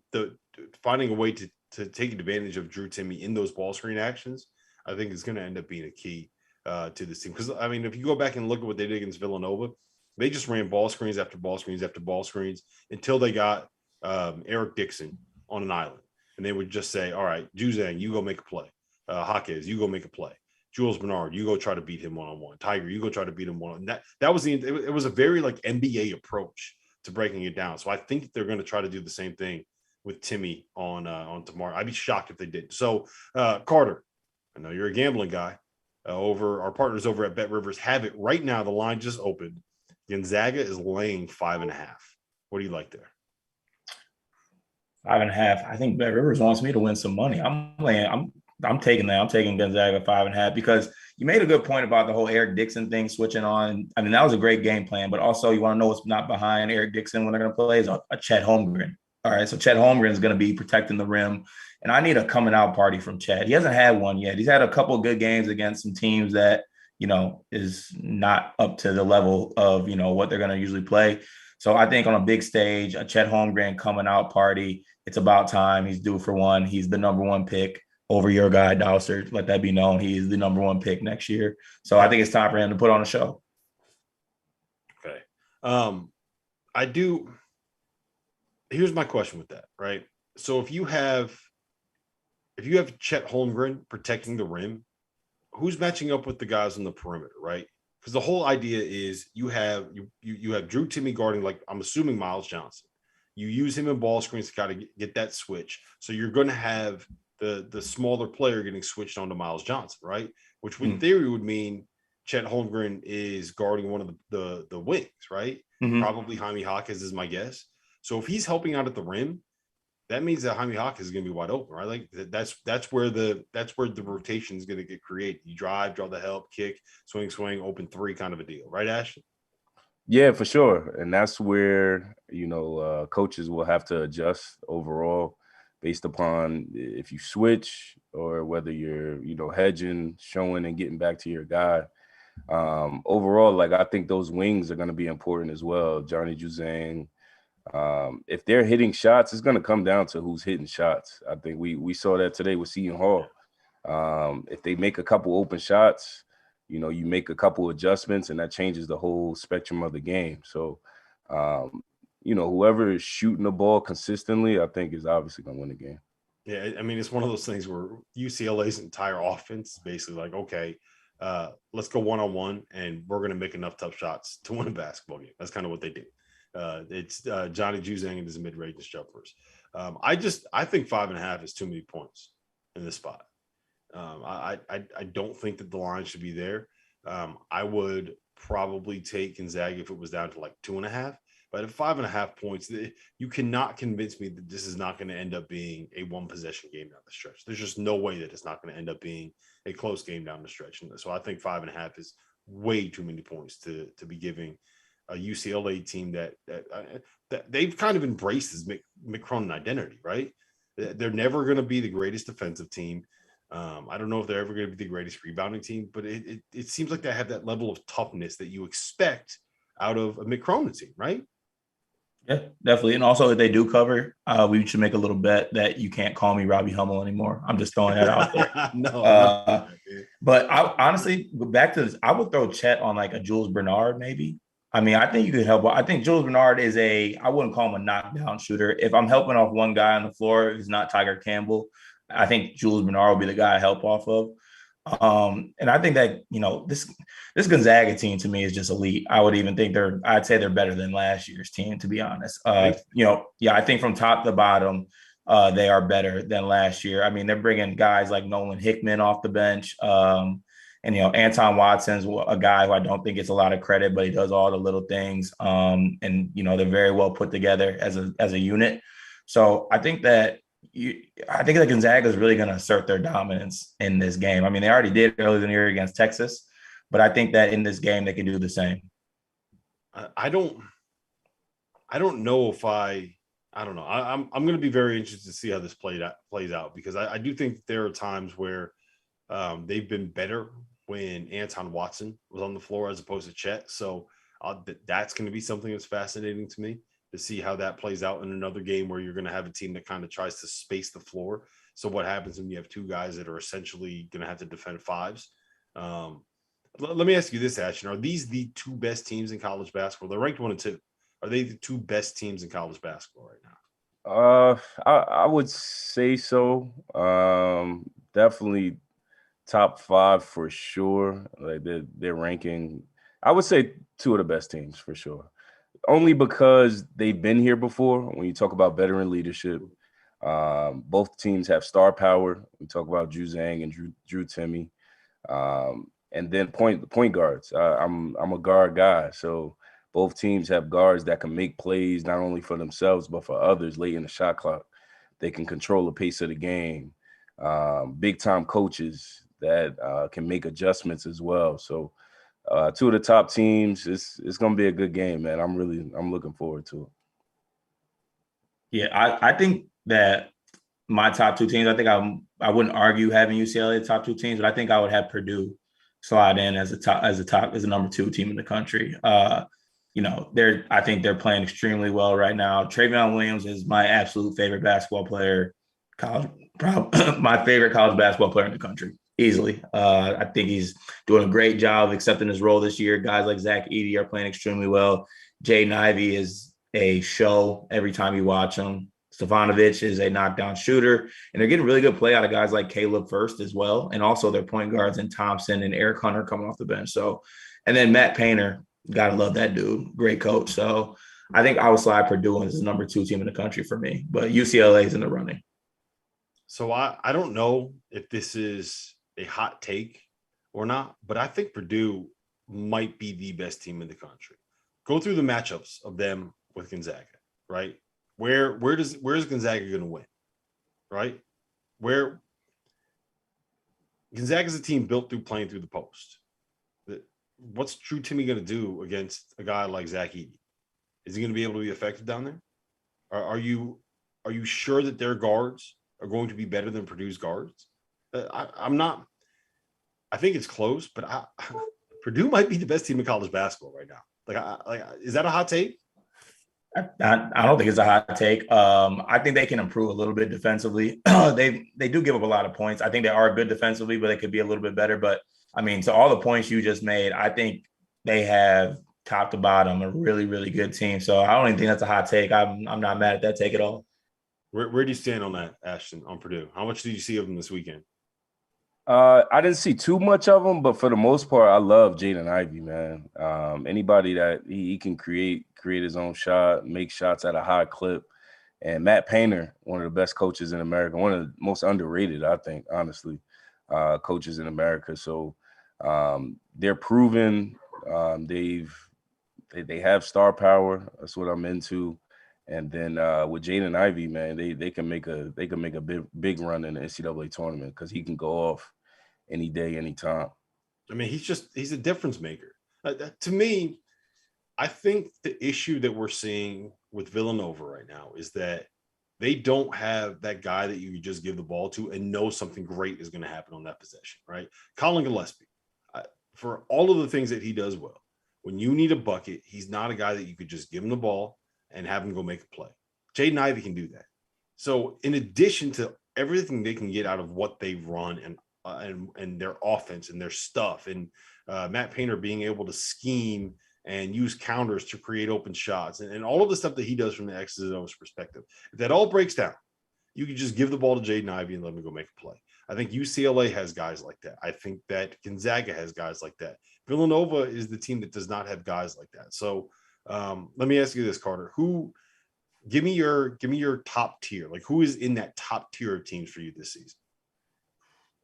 Speaker 1: finding a way to take advantage of Drew Timme in those ball screen actions, I think is going to end up being a key to this team. Because, I mean, if you go back and look at what they did against Villanova, they just ran ball screens after ball screens after ball screens until they got Eric Dixon on an island. And they would just say, all right, Juzang, you go make a play. Jaquez, you go make a play. Jules Bernard, you go try to beat him one-on-one. Tiger, you go try to beat him one-on-one. That was it was a very like NBA approach to breaking it down. So I think they're going to try to do the same thing with Timme on tomorrow. I'd be shocked if they did. So Carter, I know you're a gambling guy. Our partners over at Bet Rivers have it right now. The line just opened. Gonzaga is laying 5.5. What do you like there?
Speaker 2: 5.5. I think Bet Rivers wants me to win some money. I'm taking that. I'm taking Gonzaga 5.5 because you made a good point about the whole Eric Dixon thing switching on. I mean, that was a great game plan, but also you want to know what's not behind Eric Dixon when they're going to play is a Chet Holmgren. All right, so Chet Holmgren is going to be protecting the rim, and I need a coming out party from Chet. He hasn't had one yet. He's had a couple of good games against some teams that, is not up to the level of, what they're going to usually play. So I think on a big stage, a Chet Holmgren coming out party, it's about time. He's due for one. He's the number one pick over your guy, Dauster. Let that be known. He's the number one pick next year. So I think it's time for him to put on a show.
Speaker 1: Okay. Here's my question with that, right? So if you have Chet Holmgren protecting the rim, who's matching up with the guys on the perimeter, right? because the whole idea is you have Drew Timmy guarding, like I'm assuming Miles Johnson. You use him in ball screens to kind of get that switch. So you're going to have the smaller player getting switched onto Miles Johnson, right? Which in theory would mean Chet Holmgren is guarding one of the wings, right? Probably Jaime Jaquez is my guess. So if he's helping out at the rim, that means that Jaime Jaquez is going to be wide open, right? Like that's where the rotation is going to get created. You drive, draw the help, kick, swing, open three, kind of a deal, right, Ashton?
Speaker 3: Yeah, for sure. And that's where, coaches will have to adjust overall based upon if you switch or whether you're, hedging, showing and getting back to your guy. Overall, like I think those wings are going to be important as well. Johnny Juzang, if they're hitting shots, it's going to come down to who's hitting shots. I think we saw that today with Seton Hall. If they make a couple open shots, you make a couple adjustments and that changes the whole spectrum of the game. So, whoever is shooting the ball consistently, I think is obviously going to win the game.
Speaker 1: Yeah, I mean, it's one of those things where UCLA's entire offense is basically like, okay, let's go one-on-one and we're going to make enough tough shots to win a basketball game. That's kind of what they do. It's Johnny Juzang and his mid-range jumpers. I think 5.5 is too many points in this spot. I don't think that the line should be there. I would probably take Gonzaga if it was down to like 2.5. But at 5.5 points, you cannot convince me that this is not going to end up being a one-possession game down the stretch. There's just no way that it's not going to end up being a close game down the stretch. And so I think 5.5 is way too many points to be giving a UCLA team that they've kind of embraced this Mick Cronin identity, right? They're never going to be the greatest defensive team. I don't know if they're ever going to be the greatest rebounding team, but it seems like they have that level of toughness that you expect out of a Mick Cronin team, right?
Speaker 2: Yeah, definitely. And also, if they do cover, we should make a little bet that you can't call me Robbie Hummel anymore. I'm just throwing that out there.
Speaker 1: No.
Speaker 2: But I honestly, back to this, I would throw Chet on like a Jules Bernard, maybe. I mean, I think you could help. I think Jules Bernard is I wouldn't call him a knockdown shooter. If I'm helping off one guy on the floor, it's not Tiger Campbell. I think Jules Bernard will be the guy I help off of. And I think that, this Gonzaga team to me is just elite. I would even think I'd say they're better than last year's team, to be honest. I think from top to bottom, they are better than last year. I mean, they're bringing guys like Nolan Hickman off the bench. And Anton Watson's a guy who I don't think gets a lot of credit, but he does all the little things. And they're very well put together as a unit. So I think that Gonzaga is really going to assert their dominance in this game. I mean, they already did earlier in the year against Texas, but I think that in this game they can do the same.
Speaker 1: I don't know if I don't know. I'm going to be very interested to see how this plays out because I do think there are times where they've been better when Anton Watson was on the floor as opposed to Chet. So that's going to be something that's fascinating to me to see how that plays out in another game where you're going to have a team that kind of tries to space the floor. So what happens when you have two guys that are essentially going to have to defend fives? Let me ask you this, Ashton. Are these the two best teams in college basketball? They're ranked 1 and 2. Are they the two best teams in college basketball right now?
Speaker 3: I would say so. Definitely top 5 for sure. Like they're ranking. I would say 2 of the best teams for sure. Only because they've been here before. When you talk about veteran leadership, both teams have star power. We talk about Juzang and Drew Timmy, and then point guards. I'm a guard guy, so both teams have guards that can make plays not only for themselves but for others late in the shot clock. They can control the pace of the game. Big time coaches that can make adjustments as well. So. 2 of the top teams. It's going to be a good game, man. I'm looking forward to it.
Speaker 2: Yeah, I think that my top 2 teams. I think I wouldn't argue having UCLA top 2 teams, but I think I would have Purdue slide in as a number 2 team in the country. I think they're playing extremely well right now. Travion Williams is my absolute favorite basketball player. My favorite college basketball player in the country. Easily. I think he's doing a great job of accepting his role this year. Guys like Zach Edey are playing extremely well. Jaden Ivey is a show every time you watch him. Stefanovic is a knockdown shooter. And they're getting really good play out of guys like Caleb First as well. And also their point guards in Thompson and Eric Hunter coming off the bench. So And then Matt Painter, gotta love that dude. Great coach. So I think I would slide Purdue as the number 2 team in the country for me, but UCLA is in the running.
Speaker 1: So I don't know if this is a hot take or not, but I think Purdue might be the best team in the country. Go through the matchups of them with Gonzaga, right? Where's Gonzaga going to win, right? Where Gonzaga is a team built through playing through the post. What's Drew Timme going to do against a guy like Zach Edey? Is he going to be able to be effective down there? Are you sure that their guards are going to be better than Purdue's guards? I'm not. I think it's close, but Purdue might be the best team in college basketball right now. Is that a hot take?
Speaker 2: I don't think it's a hot take. I think they can improve a little bit defensively. They do give up a lot of points. I think they are good defensively, but they could be a little bit better. But I mean, to all the points you just made, I think they have top to bottom a really, really good team. So I don't even think that's a hot take. I'm not mad at that take at all.
Speaker 1: Where do you stand on that, Ashton, on Purdue? How much did you see of them this weekend?
Speaker 3: I didn't see too much of them, but for the most part, I love Jaden Ivey, man. Anybody that he can create his own shot, make shots at a high clip. And Matt Painter, one of the best coaches in America, one of the most underrated, I think, honestly, coaches in America. So they're proven. They have star power. That's what I'm into. And then with Jaden Ivey, man, they can make a big run in the NCAA tournament because he can go off any day, anytime.
Speaker 1: I mean, he's a difference maker. To me, I think the issue that we're seeing with Villanova right now is that they don't have that guy that you just give the ball to and know something great is going to happen on that possession, right? Colin Gillespie, for all of the things that he does well, when you need a bucket, he's not a guy that you could just give him the ball and have him go make a play. Jaden Ivey can do that. So in addition to everything they can get out of what they run and their offense and their stuff, and Matt Painter being able to scheme and use counters to create open shots and all of the stuff that he does from the X's and O's perspective, if that all breaks down, you can just give the ball to Jaden Ivey and let him go make a play. I think UCLA has guys like that. I think that Gonzaga has guys like that. Villanova is the team that does not have guys like that. So let me ask you this, Carter. Give me your top tier. Like, who is in that top tier of teams for you this season?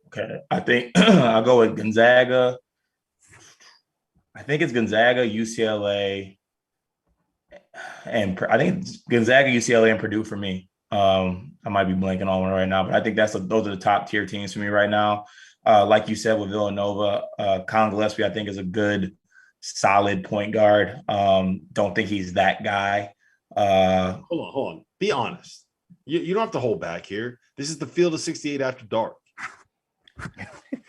Speaker 2: Okay, I think I'll go with Gonzaga. I think it's Gonzaga, UCLA, and I think it's Gonzaga, UCLA, and Purdue for me. I might be blanking on one right now, but I think those are the top tier teams for me right now. Like you said with Villanova, Colin Gillespie, I think is a good, solid point guard. Don't think he's that guy.
Speaker 1: Hold on. Be honest. You don't have to hold back here. This is the Field of 68 after dark.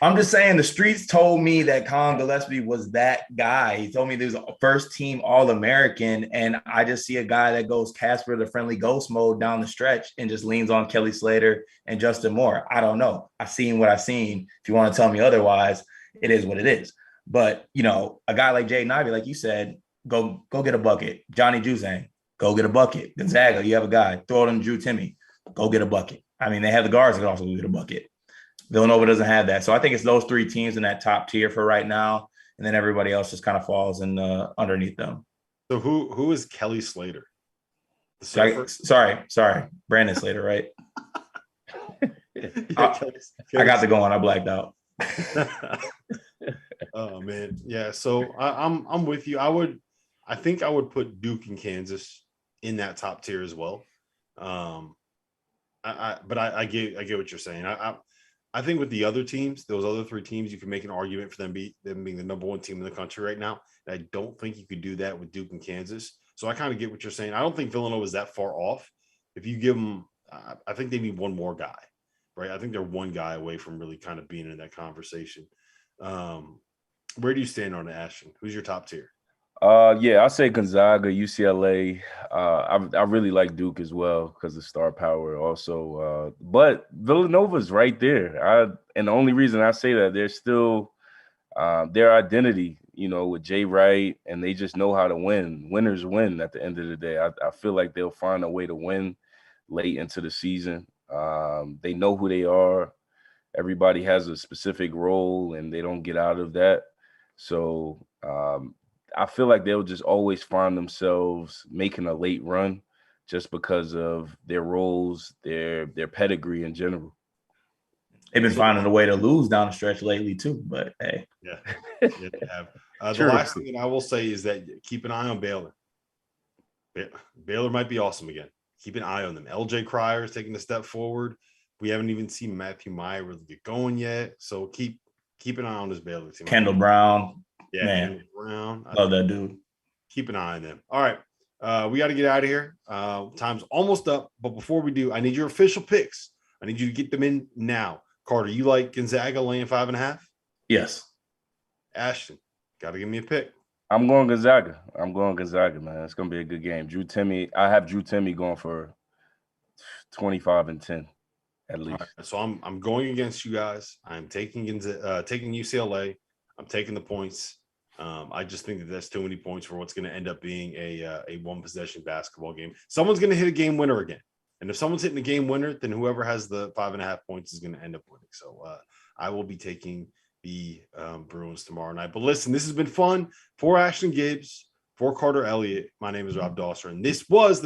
Speaker 2: I'm just saying the streets told me that Colin Gillespie was that guy. He told me there was a first team All-American, and I just see a guy that goes Casper the Friendly Ghost mode down the stretch and just leans on Kelly Slater and Justin Moore. I don't know. I've seen what I've seen. If you want to tell me otherwise, it is what it is. But, a guy like Jaden Ivey, like you said, go get a bucket. Johnny Juzang, go get a bucket. Gonzaga, you have a guy. Throw it on Drew Timme. Go get a bucket. I mean, they have the guards that can also go get a bucket. Villanova doesn't have that. So I think it's those three teams in that top tier for right now. And then everybody else just kind of falls in underneath them.
Speaker 1: So who is Kelly Slater?
Speaker 2: Sorry. Brandon Slater, right? I got the going. I blacked out.
Speaker 1: Oh man. Yeah. So I'm with you. I think I would put Duke and Kansas in that top tier as well. But I get what you're saying. I think with the other teams, those other three teams, you can make an argument for them being the number one team in the country right now. And I don't think you could do that with Duke and Kansas. So I kind of get what you're saying. I don't think Villanova is that far off. If you give them, I think they need one more guy, right? I think they're one guy away from really kind of being in that conversation. Where do you stand on it, Ashton? Who's your top tier?
Speaker 3: Yeah, I'll say Gonzaga, UCLA. I really like Duke as well because of star power also. But Villanova's right there. And the only reason I say that, they're still their identity, with Jay Wright, and they just know how to win. Winners win at the end of the day. I feel like they'll find a way to win late into the season. They know who they are. Everybody has a specific role, and they don't get out of that. So I feel like they'll just always find themselves making a late run just because of their roles, their pedigree in general.
Speaker 2: They've been finding a way to lose down the stretch lately too, but hey.
Speaker 1: Yeah, they have. The last thing that I will say is that keep an eye on Baylor. Baylor might be awesome again. Keep an eye on them. LJ Cryer is taking a step forward. We haven't even seen Matthew Meyer really get going yet. So keep an eye on this Baylor team.
Speaker 2: Kendall Brown.
Speaker 1: Yeah,
Speaker 2: man.
Speaker 1: Kendall Brown.
Speaker 2: Love that dude.
Speaker 1: Keep an eye on them. All right. We got to get out of here. Time's almost up. But before we do, I need your official picks. I need you to get them in now. Carter, you like Gonzaga laying 5.5?
Speaker 2: Yes.
Speaker 1: Ashton, got to give me a pick.
Speaker 3: I'm going Gonzaga. Man. It's going to be a good game. Drew Timme, I have Drew Timme going for 25-10 at least.
Speaker 1: Right, so I'm going against you guys. I'm taking UCLA. I'm taking the points. I just think that that's too many points for what's going to end up being a one-possession basketball game. Someone's going to hit a game winner again. And if someone's hitting a game winner, then whoever has the 5.5 points is going to end up winning. So I will be taking the Bruins tomorrow night. But listen, this has been fun. For Ashton Gibbs, for Carter Elliott, my name is Rob Dauster, and this was the